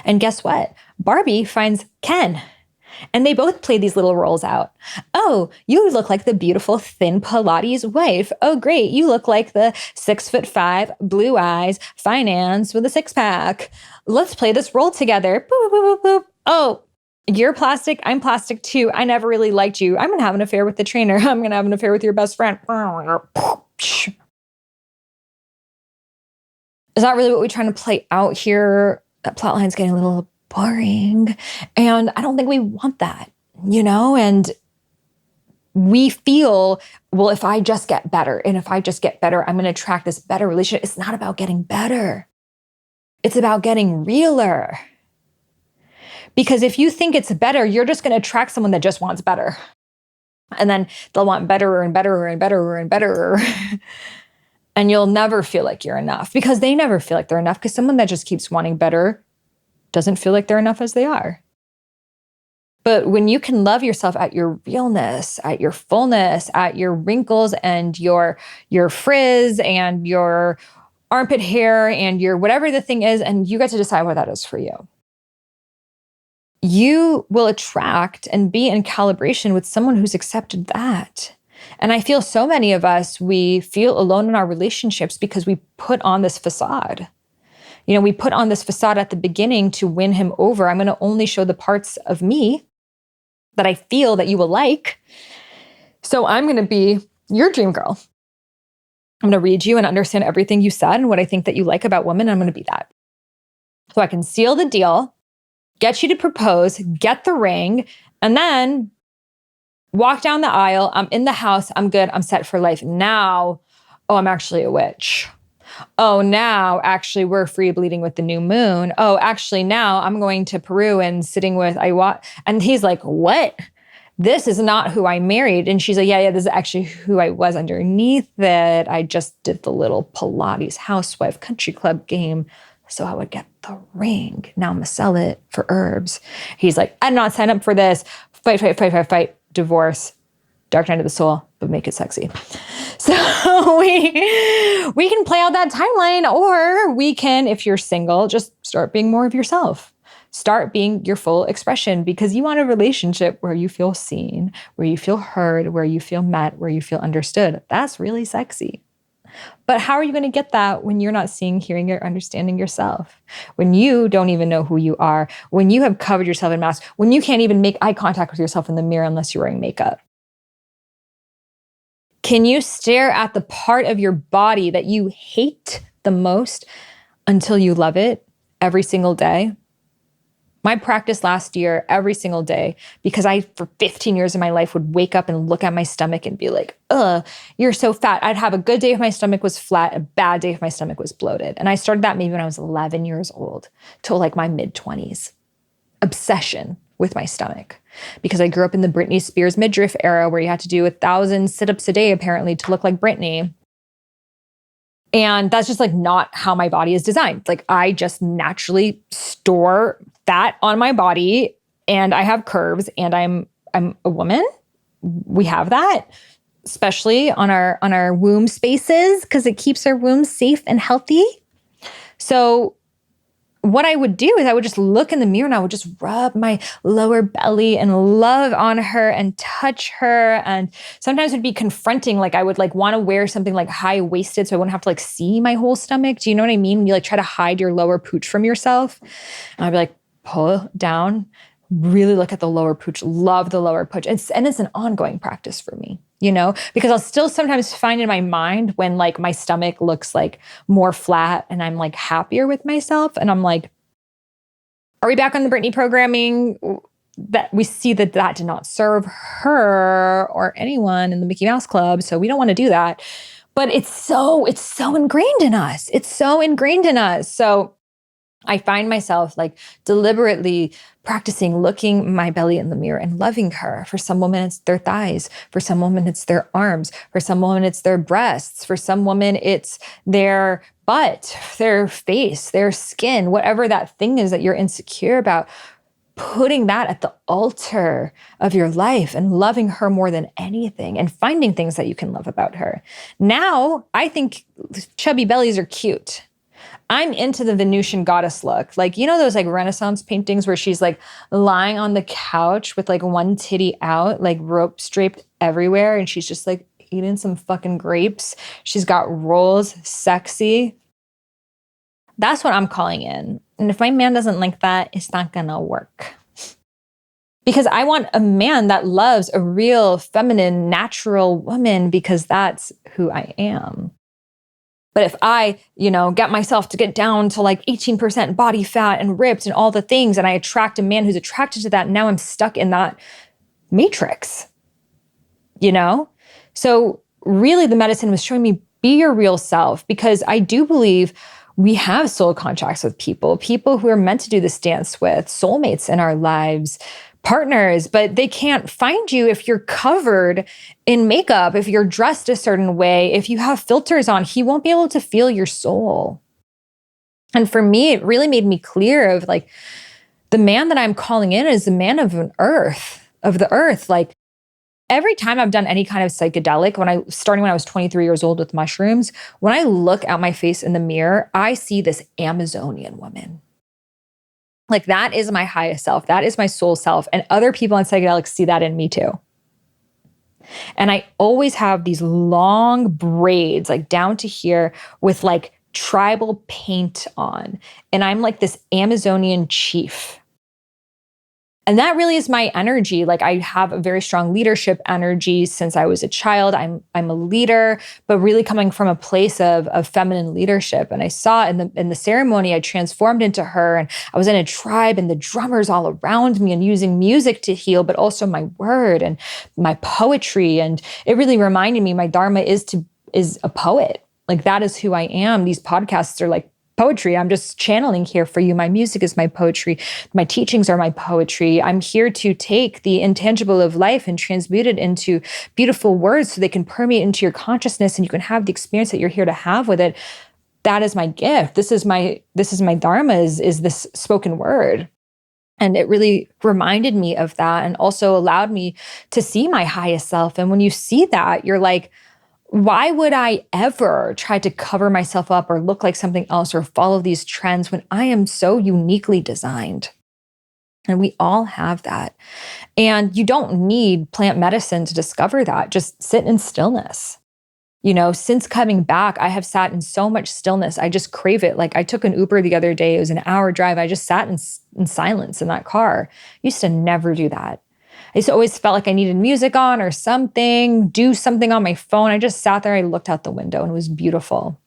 And guess what? Barbie finds Ken. And they both play these little roles out. Oh, you look like the beautiful, thin Pilates wife. Oh, great. You look like the 6'5", blue eyes, finance with a 6-pack. Let's play this role together. Boop, boop, boop, boop. Oh, you're plastic. I'm plastic too. I never really liked you. I'm going to have an affair with the trainer. I'm going to have an affair with your best friend. Is that really what we're trying to play out here? That plot line's getting a little boring. And I don't think we want that, and we feel, well, if I just get better, and if I just get better, I'm going to attract this better relationship. It's not about getting better. It's about getting realer. Because if you think it's better, you're just going to attract someone that just wants better. And then they'll want betterer and betterer and betterer and betterer. And you'll never feel like you're enough, because they never feel like they're enough, because someone that just keeps wanting better doesn't feel like they're enough as they are. But when you can love yourself at your realness, at your fullness, at your wrinkles and your frizz and your armpit hair and your whatever the thing is, and you get to decide what that is for you, you will attract and be in calibration with someone who's accepted that. And I feel so many of us, we feel alone in our relationships because we put on this facade. We put on this facade at the beginning to win him over. I'm going to only show the parts of me that I feel that you will like. So I'm going to be your dream girl. I'm going to read you and understand everything you said and what I think that you like about women. I'm going to be that. So I can seal the deal, get you to propose, get the ring, and then walk down the aisle. I'm in the house. I'm good. I'm set for life. Now, oh, I'm actually a witch. Oh, now actually we're free bleeding with the new moon. Oh, actually now I'm going to Peru and sitting with ayahuasca. And he's like, what? this is not who I married. And she's like, yeah, this is actually who I was underneath it. I just did the little Pilates housewife country club game so I would get the ring. Now I'm going to sell it for herbs. He's like, I'm not signed up for this. Fight, divorce, dark night of the soul, but make it sexy. So we can play out that timeline, or we can, if you're single, just start being more of yourself. Start being your full expression, because you want a relationship where you feel seen, where you feel heard, where you feel met, where you feel understood. That's really sexy. But how are you going to get that when you're not seeing, hearing, or understanding yourself? When you don't even know who you are, when you have covered yourself in masks, when you can't even make eye contact with yourself in the mirror unless you're wearing makeup? Can you stare at the part of your body that you hate the most until you love it every single day? My practice last year, every single day, because I, for 15 years of my life, would wake up and look at my stomach and be like, ugh, you're so fat. I'd have a good day if my stomach was flat, a bad day if my stomach was bloated. And I started that maybe when I was 11 years old till like my mid-20s. Obsession with my stomach. Because I grew up in the Britney Spears midriff era where you had to do 1,000 sit-ups a day apparently to look like Britney. And that's just like not how my body is designed. Like I just naturally store fat on my body, and I have curves, and I'm a woman. We have that, especially on our womb spaces, because it keeps our womb safe and healthy. So what I would do is I would just look in the mirror and I would just rub my lower belly and love on her and touch her. And sometimes it'd be confronting. Like I would like want to wear something like high waisted so I wouldn't have to like see my whole stomach. Do you know what I mean? When you like try to hide your lower pooch from yourself. And I'd be like, pull it down, really look at the lower pooch, love the lower pooch. And it's an ongoing practice for me, you know, because I'll still sometimes find in my mind when like my stomach looks like more flat and I'm like happier with myself. And I'm like, are we back on the Britney programming? That we see that did not serve her or anyone in the Mickey Mouse Club. So we don't want to do that. But it's so ingrained in us. It's so ingrained in us. So I find myself like deliberately practicing looking my belly in the mirror and loving her. For some women, it's their thighs. For some women, it's their arms. For some women, it's their breasts. For some women, it's their butt, their face, their skin, whatever that thing is that you're insecure about. Putting that at the altar of your life and loving her more than anything and finding things that you can love about her. Now, I think chubby bellies are cute. I'm into the Venusian goddess look. Like, you know, those like Renaissance paintings where she's like lying on the couch with like one titty out, like rope draped everywhere. And she's just like eating some fucking grapes. She's got rolls, sexy. That's what I'm calling in. And if my man doesn't like that, it's not gonna work. Because I want a man that loves a real feminine, natural woman, because that's who I am. But if I, get myself to get down to like 18% body fat and ripped and all the things, and I attract a man who's attracted to that, now I'm stuck in that matrix, So really the medicine was showing me, be your real self, because I do believe we have soul contracts with people who are meant to do this dance with, soulmates in our lives, partners, but they can't find you if you're covered in makeup, if you're dressed a certain way, if you have filters on. He won't be able to feel your soul. And for me, it really made me clear of like, the man that I'm calling in is the man of the earth. Like every time I've done any kind of psychedelic, starting when I was 23 years old with mushrooms, when I look at my face in the mirror, I see this Amazonian woman. Like that is my highest self. That is my soul self. And other people on psychedelics see that in me too. And I always have these long braids, like down to here with like tribal paint on. And I'm like this Amazonian chief. And that really is my energy. Like I have a very strong leadership energy since I was a child. I'm a leader, but really coming from a place of feminine leadership. And I saw in the ceremony, I transformed into her, and I was in a tribe and the drummers all around me and using music to heal, but also my word and my poetry. And it really reminded me my dharma is a poet. Like that is who I am. These podcasts are like poetry. I'm just channeling here for you. My music is my poetry. My teachings are my poetry. I'm here to take the intangible of life and transmute it into beautiful words so they can permeate into your consciousness and you can have the experience that you're here to have with it. That is my gift. This is my dharma is this spoken word. And it really reminded me of that and also allowed me to see my highest self. And when you see that, you're like, why would I ever try to cover myself up or look like something else or follow these trends when I am so uniquely designed? And we all have that. And you don't need plant medicine to discover that. Just sit in stillness. Since coming back, I have sat in so much stillness. I just crave it. Like I took an Uber the other day. It was an hour drive. I just sat in silence in that car. I used to never do that. I used to always felt like I needed music on or something, do something on my phone. I just sat there, I looked out the window and it was beautiful.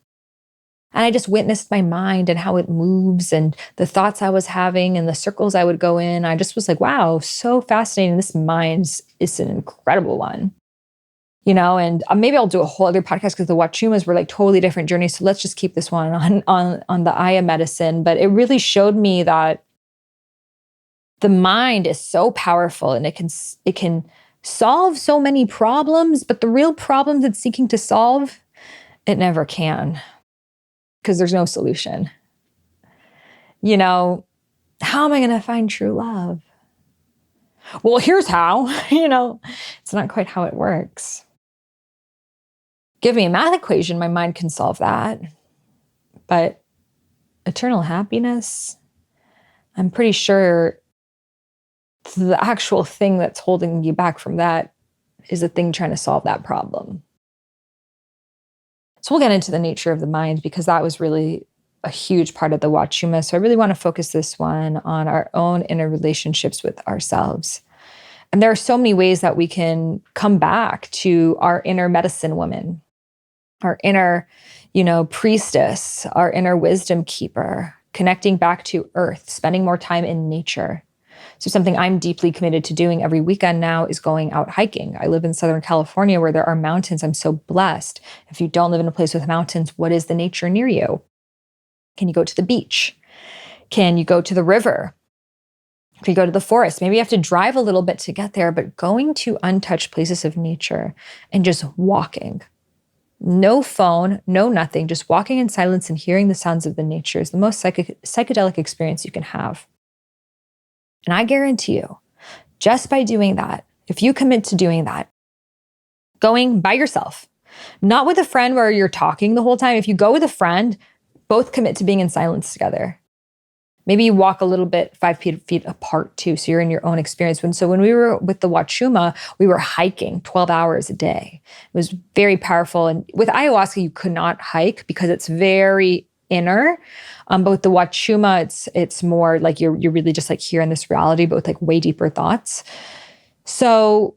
And I just witnessed my mind and how it moves and the thoughts I was having and the circles I would go in. I just was like, wow, so fascinating. This mind is an incredible one. And maybe I'll do a whole other podcast because the Wachumas were like totally different journeys. So let's just keep this one on the Aya medicine. But it really showed me that the mind is so powerful and it can solve so many problems, but the real problems it's seeking to solve, it never can because there's no solution. How am I going to find true love? Well, here's how, it's not quite how it works. Give me a math equation, my mind can solve that. But eternal happiness, I'm pretty sure the actual thing that's holding you back from that is the thing trying to solve that problem. So we'll get into the nature of the mind because that was really a huge part of the Wachuma. So I really want to focus this one on our own inner relationships with ourselves. And there are so many ways that we can come back to our inner medicine woman, our inner, priestess, our inner wisdom keeper, connecting back to earth, spending more time in nature. So something I'm deeply committed to doing every weekend now is going out hiking. I live in Southern California where there are mountains. I'm so blessed. If you don't live in a place with mountains, what is the nature near you? Can you go to the beach? Can you go to the river? Can you go to the forest? Maybe you have to drive a little bit to get there, but going to untouched places of nature and just walking. No phone, no nothing, just walking in silence and hearing the sounds of the nature is the most psychedelic experience you can have. And I guarantee you, just by doing that, if you commit to doing that, going by yourself, not with a friend where you're talking the whole time. If you go with a friend, both commit to being in silence together. Maybe you walk a little bit 5 feet apart too, so you're in your own experience. When we were with the Wachuma, we were hiking 12 hours a day. It was very powerful. And with ayahuasca, you could not hike because it's very inner. But with the Wachuma, it's more like you're really just like here in this reality, but with like way deeper thoughts. So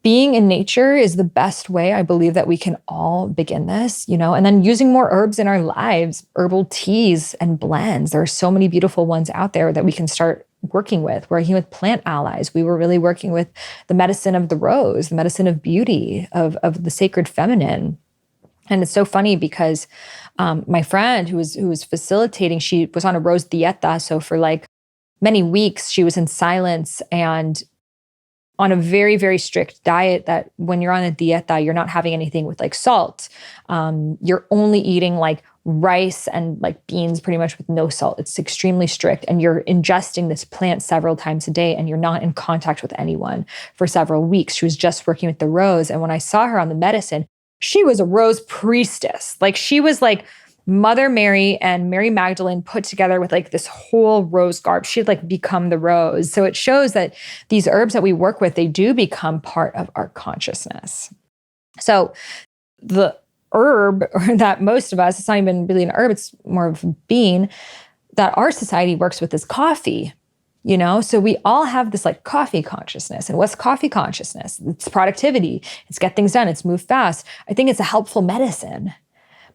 being in nature is the best way, I believe, that we can all begin this, and then using more herbs in our lives, herbal teas and blends. There are so many beautiful ones out there that we can start working with. We're working with plant allies. We were really working with the medicine of the rose, the medicine of beauty, of the sacred feminine. And it's so funny because my friend who was facilitating, she was on a rose dieta. So for like many weeks, she was in silence and on a very, very strict diet that when you're on a dieta, you're not having anything with like salt. You're only eating like rice and like beans pretty much with no salt. It's extremely strict. And you're ingesting this plant several times a day and you're not in contact with anyone for several weeks. She was just working with the rose. And when I saw her on the medicine, she was a rose priestess. Like she was like Mother Mary and Mary Magdalene put together with like this whole rose garb. She had like become the rose. So it shows that these herbs that we work with, they do become part of our consciousness. So the herb that most of us, it's not even really an herb, it's more of a bean that our society works with is coffee. So we all have this like coffee consciousness. And what's coffee consciousness? It's productivity. It's get things done. It's move fast. I think it's a helpful medicine.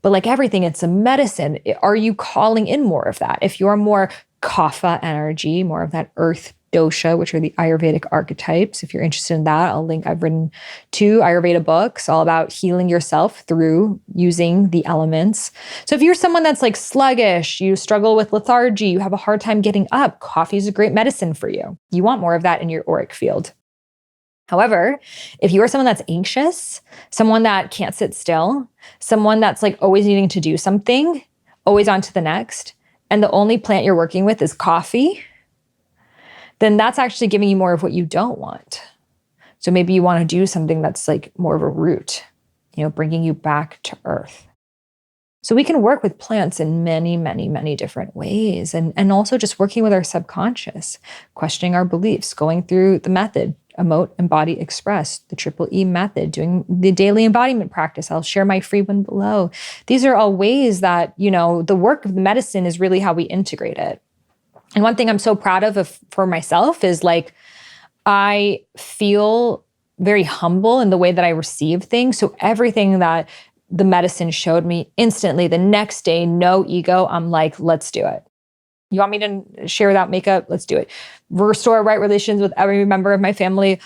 But like everything, it's a medicine. Are you calling in more of that? If you're more kapha energy, more of that earth dosha, which are the Ayurvedic archetypes. If you're interested in that, I've written 2 Ayurveda books all about healing yourself through using the elements. So if you're someone that's like sluggish, you struggle with lethargy, you have a hard time getting up, coffee is a great medicine for you. You want more of that in your auric field. However, if you are someone that's anxious, someone that can't sit still, someone that's like always needing to do something, always on to the next, and the only plant you're working with is coffee, then that's actually giving you more of what you don't want. So maybe you want to do something that's like more of a root, bringing you back to earth. So we can work with plants in many, many, many different ways. And also just working with our subconscious, questioning our beliefs, going through the method, emote, embody, express, the triple E method, doing the daily embodiment practice. I'll share my free one below. These are all ways that, the work of the medicine is really how we integrate it. And one thing I'm so proud of for myself is like, I feel very humble in the way that I receive things. So everything that the medicine showed me instantly, the next day, no ego, I'm like, let's do it. You want me to share without makeup? Let's do it. Restore right relations with every member of my family.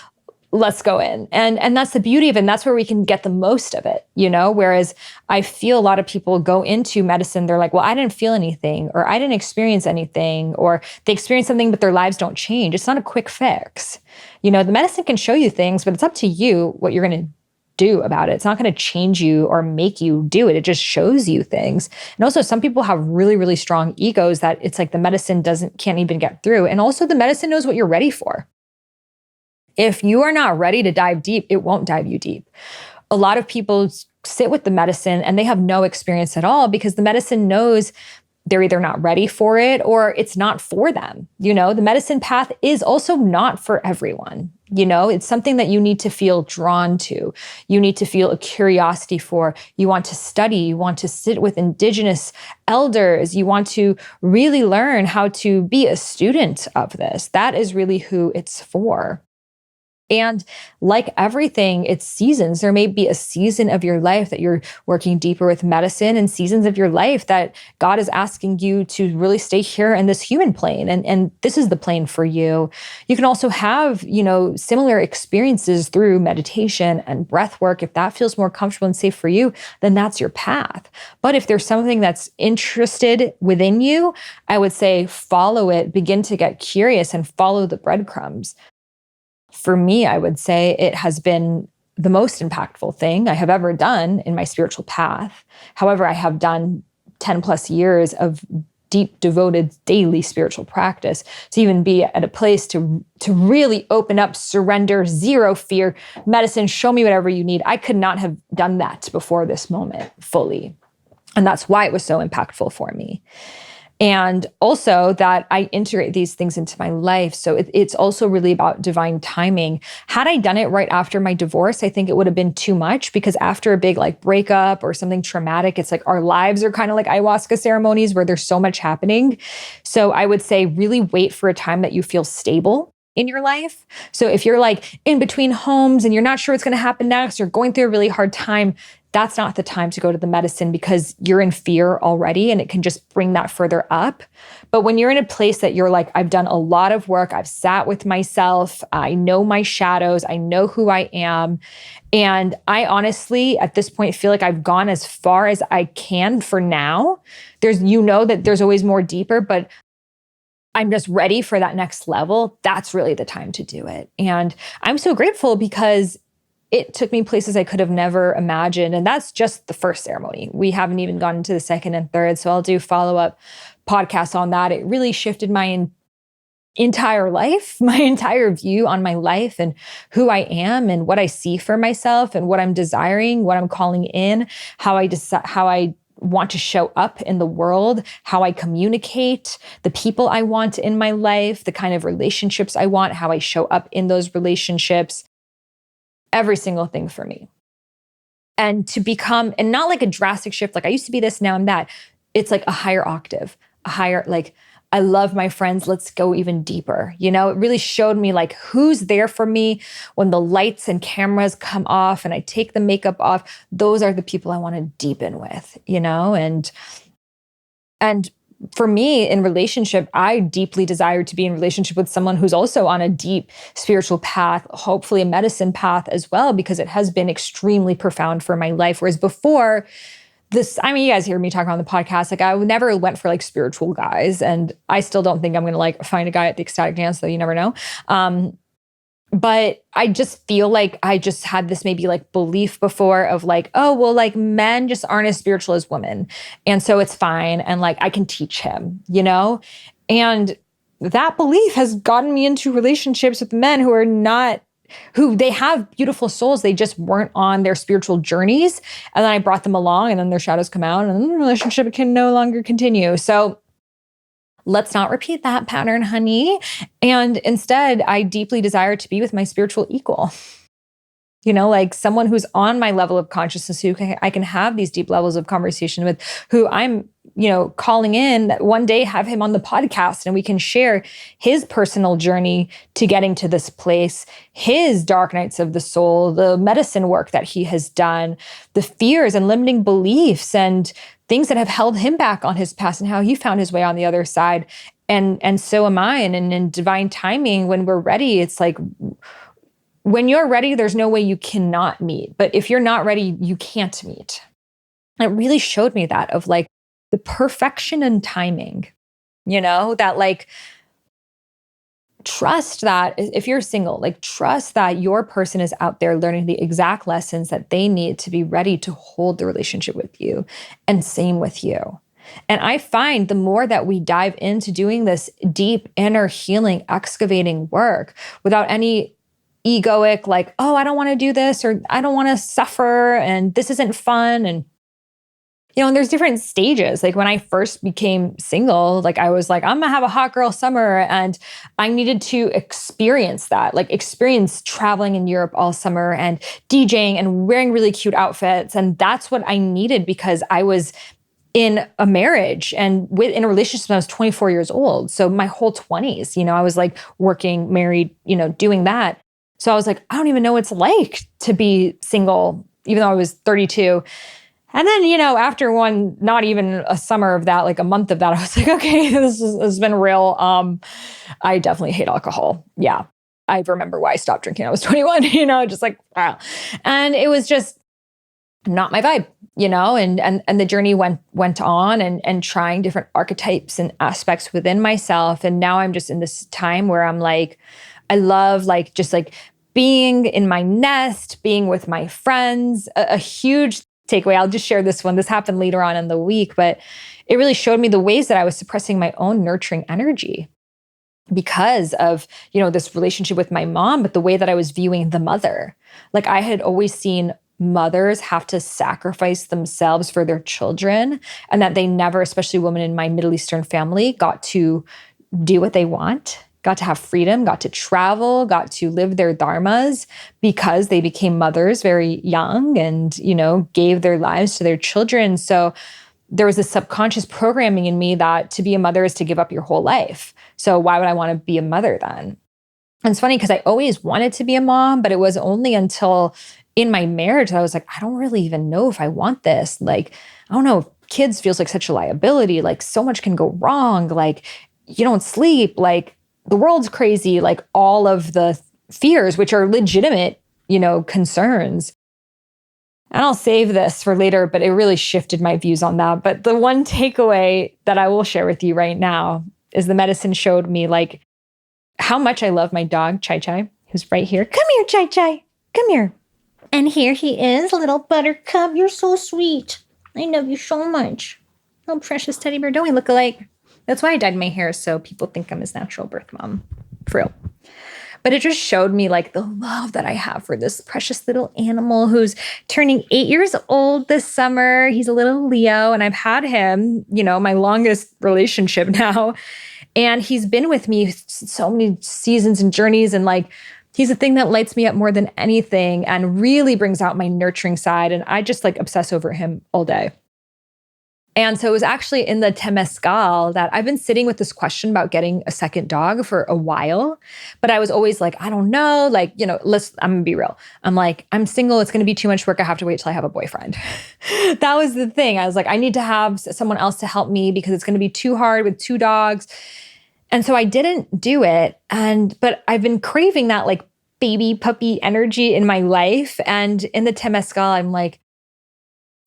Let's go in. And that's the beauty of it. And that's where we can get the most of it, whereas I feel a lot of people go into medicine. They're like, well, I didn't feel anything, or I didn't experience anything, or they experience something, but their lives don't change. It's not a quick fix. The medicine can show you things, but it's up to you what you're going to do about it. It's not going to change you or make you do it. It just shows you things. And also some people have really, really strong egos that it's like the medicine can't even get through. And also the medicine knows what you're ready for. If you are not ready to dive deep, it won't dive you deep. A lot of people sit with the medicine and they have no experience at all because the medicine knows they're either not ready for it or it's not for them. The medicine path is also not for everyone. It's something that you need to feel drawn to. You need to feel a curiosity for. You want to study. You want to sit with indigenous elders. You want to really learn how to be a student of this. That is really who it's for. And like everything, it's seasons. There may be a season of your life that you're working deeper with medicine, and seasons of your life that God is asking you to really stay here in this human plane. And this is the plane for you. You can also have, similar experiences through meditation and breath work. If that feels more comfortable and safe for you, then that's your path. But if there's something that's interested within you, I would say follow it, begin to get curious and follow the breadcrumbs. For me, I would say it has been the most impactful thing I have ever done in my spiritual path. However, I have done 10 plus years of deep, devoted, daily spiritual practice to even be at a place to really open up, surrender, zero fear, medicine, show me whatever you need. I could not have done that before this moment fully. And that's why it was so impactful for me. And also that I integrate these things into my life. So it's also really about divine timing. Had I done it right after my divorce, I think it would have been too much, because after a big breakup or something traumatic, it's like our lives are kind of like ayahuasca ceremonies where there's so much happening. So I would say really wait for a time that you feel stable in your life. So if you're in between homes and you're not sure what's going to happen next, or going through a really hard time, that's not the time to go to the medicine, because you're in fear already and it can just bring that further up. But when you're in a place that you're I've done a lot of work, I've sat with myself, I know my shadows, I know who I am. And I honestly, at this point, feel like I've gone as far as I can for now. That there's always more deeper, but I'm just ready for that next level. That's really the time to do it. And I'm so grateful because it took me places I could have never imagined. And that's just the first ceremony. We haven't even gone into the second and third. So I'll do follow-up podcasts on that. It really shifted my entire life, my entire view on my life and who I am and what I see for myself and what I'm desiring, what I'm calling in, how I want to show up in the world, how I communicate, the people I want in my life, the kind of relationships I want, how I show up in those relationships. Every single thing for me. And to become, and not a drastic shift, I used to be this, now I'm that. It's a higher octave, a higher, I love my friends, let's go even deeper. It really showed me who's there for me when the lights and cameras come off and I take the makeup off. Those are the people I want to deepen with, and for me in relationship, I deeply desire to be in relationship with someone who's also on a deep spiritual path, hopefully a medicine path as well, because it has been extremely profound for my life. Whereas before this, I mean, you guys hear me talk on the podcast, like I never went for like spiritual guys, and I still don't think I'm going to like find a guy at the ecstatic dance, though you never know. But I just feel like I just had this maybe like belief before of like, oh, well, like men just aren't as spiritual as women. And so it's fine. And like, I can teach him, you know? And that belief has gotten me into relationships with men who are not, who they have beautiful souls. They just weren't on their spiritual journeys. And then I brought them along, and then their shadows come out, and then the relationship can no longer continue. So let's not repeat that pattern, honey. And instead, I deeply desire to be with my spiritual equal. You know, like someone who's on my level of consciousness, who I can have these deep levels of conversation with, who I'm, you know, calling in that one day, have him on the podcast, and we can share his personal journey to getting to this place, his dark nights of the soul, the medicine work that he has done, the fears and limiting beliefs and things that have held him back on his past, and how he found his way on the other side. And so am I. And in divine timing, when we're ready, it's like, when you're ready, there's no way you cannot meet. But if you're not ready, you can't meet. And it really showed me that, of like the perfection and timing, you know, that like, trust that if you're single, like trust that your person is out there learning the exact lessons that they need to be ready to hold the relationship with you, and same with you. And I find the more that we dive into doing this deep inner healing, excavating work without any egoic, like, oh, I don't want to do this, or I don't want to suffer, and this isn't fun. And, you know, and there's different stages. Like when I first became single, like I was like, I'm gonna have a hot girl summer, and I needed to experience that, like experience traveling in Europe all summer and DJing and wearing really cute outfits. And that's what I needed, because I was in a marriage and in a relationship when I was 24 years old. So my whole 20s, you know, I was like working, married, you know, doing that. So I was like, I don't even know what it's like to be single, even though I was 32. And then, you know, after not even a summer of that, like a month of that, I was like, okay, this has been real. I definitely hate alcohol. Yeah. I remember why I stopped drinking. I was 21, you know, just like, wow. And it was just not my vibe, you know, and the journey went on, and trying different archetypes and aspects within myself. And now I'm just in this time where I'm like, I love like just like being in my nest, being with my friends. A huge takeaway, I'll just share this one. This happened later on in the week, but it really showed me the ways that I was suppressing my own nurturing energy because of, you know, this relationship with my mom, but the way that I was viewing the mother. Like I had always seen mothers have to sacrifice themselves for their children, and that they never, especially women in my Middle Eastern family, got to do what they want, got to have freedom, got to travel, got to live their dharmas, because they became mothers very young and, you know, gave their lives to their children. So there was this subconscious programming in me that to be a mother is to give up your whole life. So why would I want to be a mother then? And it's funny because I always wanted to be a mom, but it was only until in my marriage that I was like, I don't really even know if I want this. Like, I don't know, kids feels like such a liability. Like so much can go wrong. Like you don't sleep. Like the world's crazy. Like all of the fears, which are legitimate, you know, concerns. And I'll save this for later, but it really shifted my views on that. But the one takeaway that I will share with you right now is the medicine showed me like how much I love my dog, Chai Chai, who's right here. Come here, Chai Chai. Come here. And here he is, little buttercup. You're so sweet. I love you so much. Oh, precious teddy bear. Don't we look alike? That's why I dyed my hair, so people think I'm his natural birth mom. For real. But it just showed me like the love that I have for this precious little animal who's turning 8 years old this summer. He's a little Leo, and I've had him, you know, my longest relationship now. And he's been with me so many seasons and journeys. And like, he's the thing that lights me up more than anything and really brings out my nurturing side. And I just like obsess over him all day. And so it was actually in the Temescal that I've been sitting with this question about getting a second dog for a while. But I was always like, I don't know. Like, I'm gonna be real. I'm like, I'm single. It's gonna be too much work. I have to wait till I have a boyfriend. That was the thing. I was like, I need to have someone else to help me because it's gonna be too hard with 2 dogs. And so I didn't do it. But I've been craving that like baby puppy energy in my life. And in the Temescal, I'm like,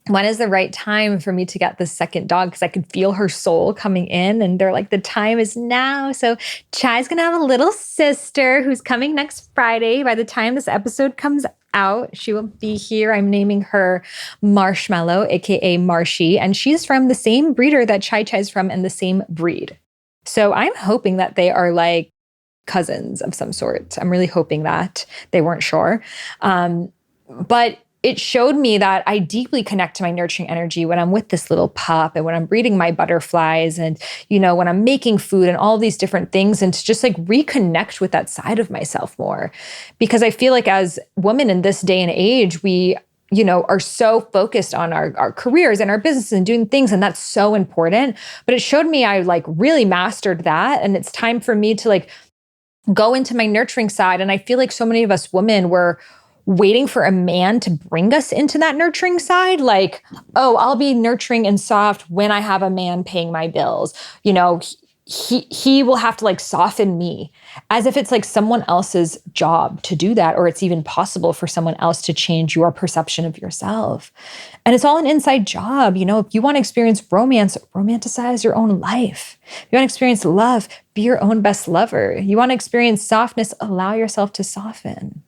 when is the right time for me to get the second dog? Because I could feel her soul coming in, and they're like, the time is now. So Chai's going to have a little sister who's coming next Friday. By the time this episode comes out, she will be here. I'm naming her Marshmallow, aka Marshy, and she's from the same breeder that Chai's from and the same breed. So I'm hoping that they are like cousins of some sort. I'm really hoping that. They weren't sure. But it showed me that I deeply connect to my nurturing energy when I'm with this little pup and when I'm breeding my butterflies and, when I'm making food and all these different things, and to just like reconnect with that side of myself more. Because I feel like as women in this day and age, we, are so focused on our careers and our businesses and doing things. And that's so important. But it showed me I like really mastered that. And it's time for me to like go into my nurturing side. And I feel like so many of us women were waiting for a man to bring us into that nurturing side. Like, oh, I'll be nurturing and soft when I have a man paying my bills. He will have to like soften me, as if it's like someone else's job to do that, or it's even possible for someone else to change your perception of yourself. And it's all an inside job. If you want to experience romance, romanticize your own life. If you want to experience love, be your own best lover. You want to experience softness, allow yourself to soften.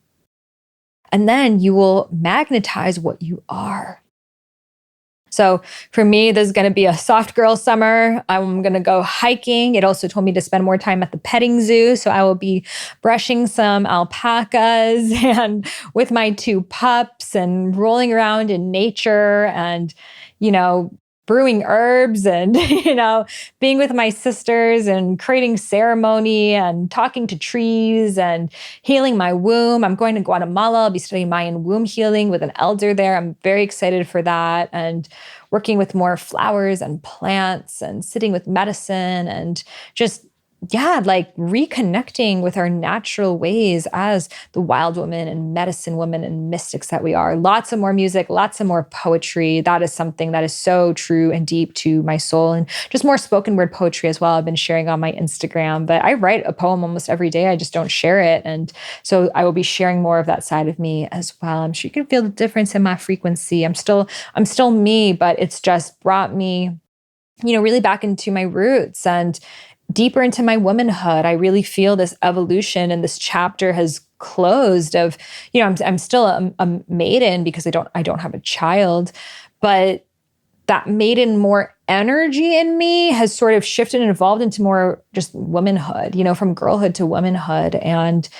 And then you will magnetize what you are. So for me, this is going to be a soft girl summer. I'm going to go hiking. It also told me to spend more time at the petting zoo. So I will be brushing some alpacas and with my 2 pups and rolling around in nature and, brewing herbs and, being with my sisters and creating ceremony and talking to trees and healing my womb. I'm going to Guatemala. I'll be studying Mayan womb healing with an elder there. I'm very excited for that. And working with more flowers and plants and sitting with medicine and just like reconnecting with our natural ways as the wild woman and medicine woman and mystics that we are. Lots of more music, lots of more poetry. That is something that is so true and deep to my soul, and just more spoken word poetry as well. I've been sharing on my Instagram, but I write a poem almost every day. I just don't share it. And so I will be sharing more of that side of me as well. I'm sure you can feel the difference in my frequency. I'm still me, but it's just brought me, really back into my roots and deeper into my womanhood. I really feel this evolution, and this chapter has closed of, I'm still a maiden because I don't have a child, but that maiden more energy in me has sort of shifted and evolved into more just womanhood, from girlhood to womanhood, and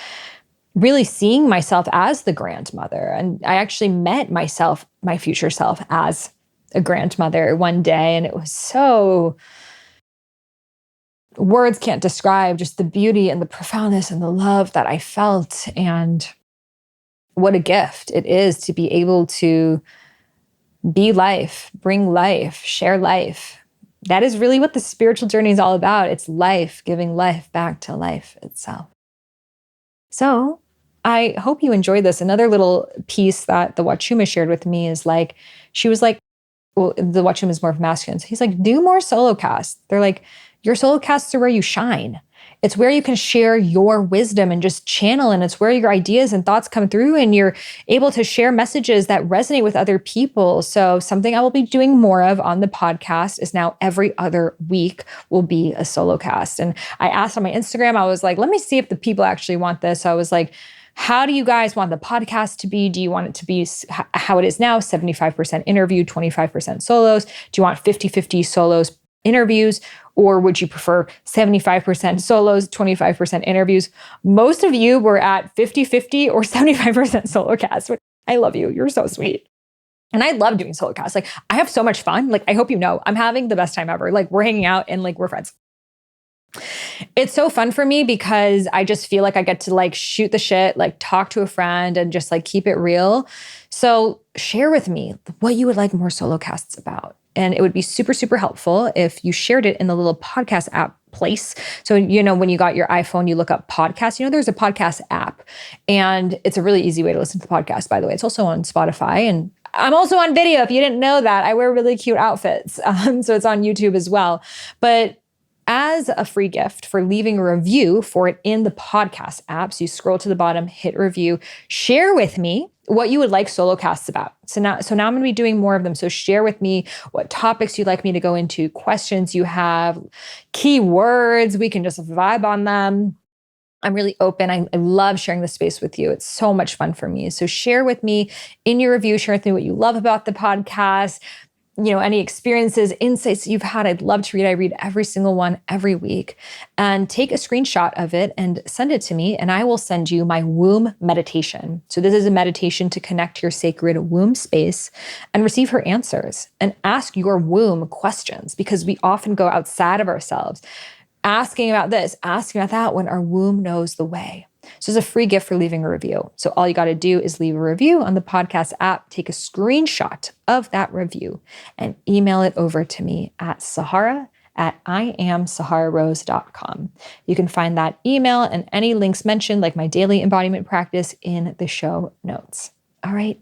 really seeing myself as the grandmother. And I actually met my future self as a grandmother one day, and it was so, words can't describe just the beauty and the profoundness and the love that I felt. And what a gift it is to be able to be life, bring life, share life. That is really what the spiritual journey is all about. It's life, giving life back to life itself. So I hope you enjoyed this. Another little piece that the Wachuma shared with me is like, she was like, well, the Wachuma is more of masculine. So he's like, do more solo casts. They're like, your solo casts are where you shine. It's where you can share your wisdom and just channel, and it's where your ideas and thoughts come through, and you're able to share messages that resonate with other people. So something I will be doing more of on the podcast is now every other week will be a solo cast. And I asked on my Instagram, I was like, let me see if the people actually want this. So I was like, how do you guys want the podcast to be? Do you want it to be how it is now, 75% interview, 25% solos? Do you want 50-50 solos, interviews? Or would you prefer 75% solos, 25% interviews? Most of you were at 50-50 or 75% solo cast. I love you. You're so sweet. And I love doing solo casts. Like, I have so much fun. Like, I hope you know, I'm having the best time ever. Like, we're hanging out and like, we're friends. It's so fun for me because I just feel like I get to like shoot the shit, like talk to a friend and just like keep it real. So share with me what you would like more solo casts about. And it would be super, super helpful if you shared it in the little podcast app place. So, when you got your iPhone, you look up podcasts, there's a podcast app, and it's a really easy way to listen to the podcast, by the way. It's also on Spotify, and I'm also on video. If you didn't know that, I wear really cute outfits. So it's on YouTube as well. But as a free gift for leaving a review for it in the podcast app, so you scroll to the bottom, hit review, share with me what you would like solocasts about. So now I'm going to be doing more of them. So share with me what topics you'd like me to go into, questions you have, keywords. We can just vibe on them. I'm really open. I love sharing the space with you. It's so much fun for me. So share with me in your review, share with me what you love about the podcast, any experiences, insights you've had. I'd love to read. I read every single one every week, and take a screenshot of it and send it to me, and I will send you my womb meditation. So this is a meditation to connect to your sacred womb space and receive her answers and ask your womb questions, because we often go outside of ourselves asking about this, asking about that, when our womb knows the way. So it's a free gift for leaving a review. So all you got to do is leave a review on the podcast app, take a screenshot of that review, and email it over to me at sahara@iamsahararose.com. You can find that email and any links mentioned, like my daily embodiment practice, in the show notes. All right.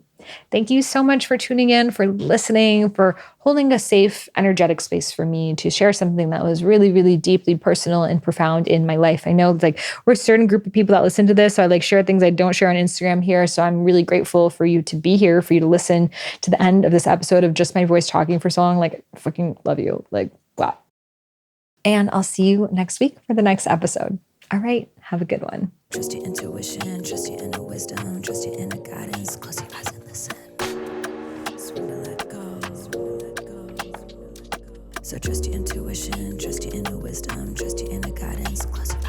Thank you so much for tuning in, for listening, for holding a safe, energetic space for me to share something that was really, really deeply personal and profound in my life. I know we're a certain group of people that listen to this, so I share things I don't share on Instagram here. So I'm really grateful for you to be here, for you to listen to the end of this episode of just my voice talking for so long. I fucking love you. Wow. And I'll see you next week for the next episode. All right. Have a good one. Trust your intuition, trust your inner wisdom, trust your inner guidance. Close your eyes and listen. Surrender, let go. So trust your intuition, trust your inner wisdom, trust your inner guidance. Close your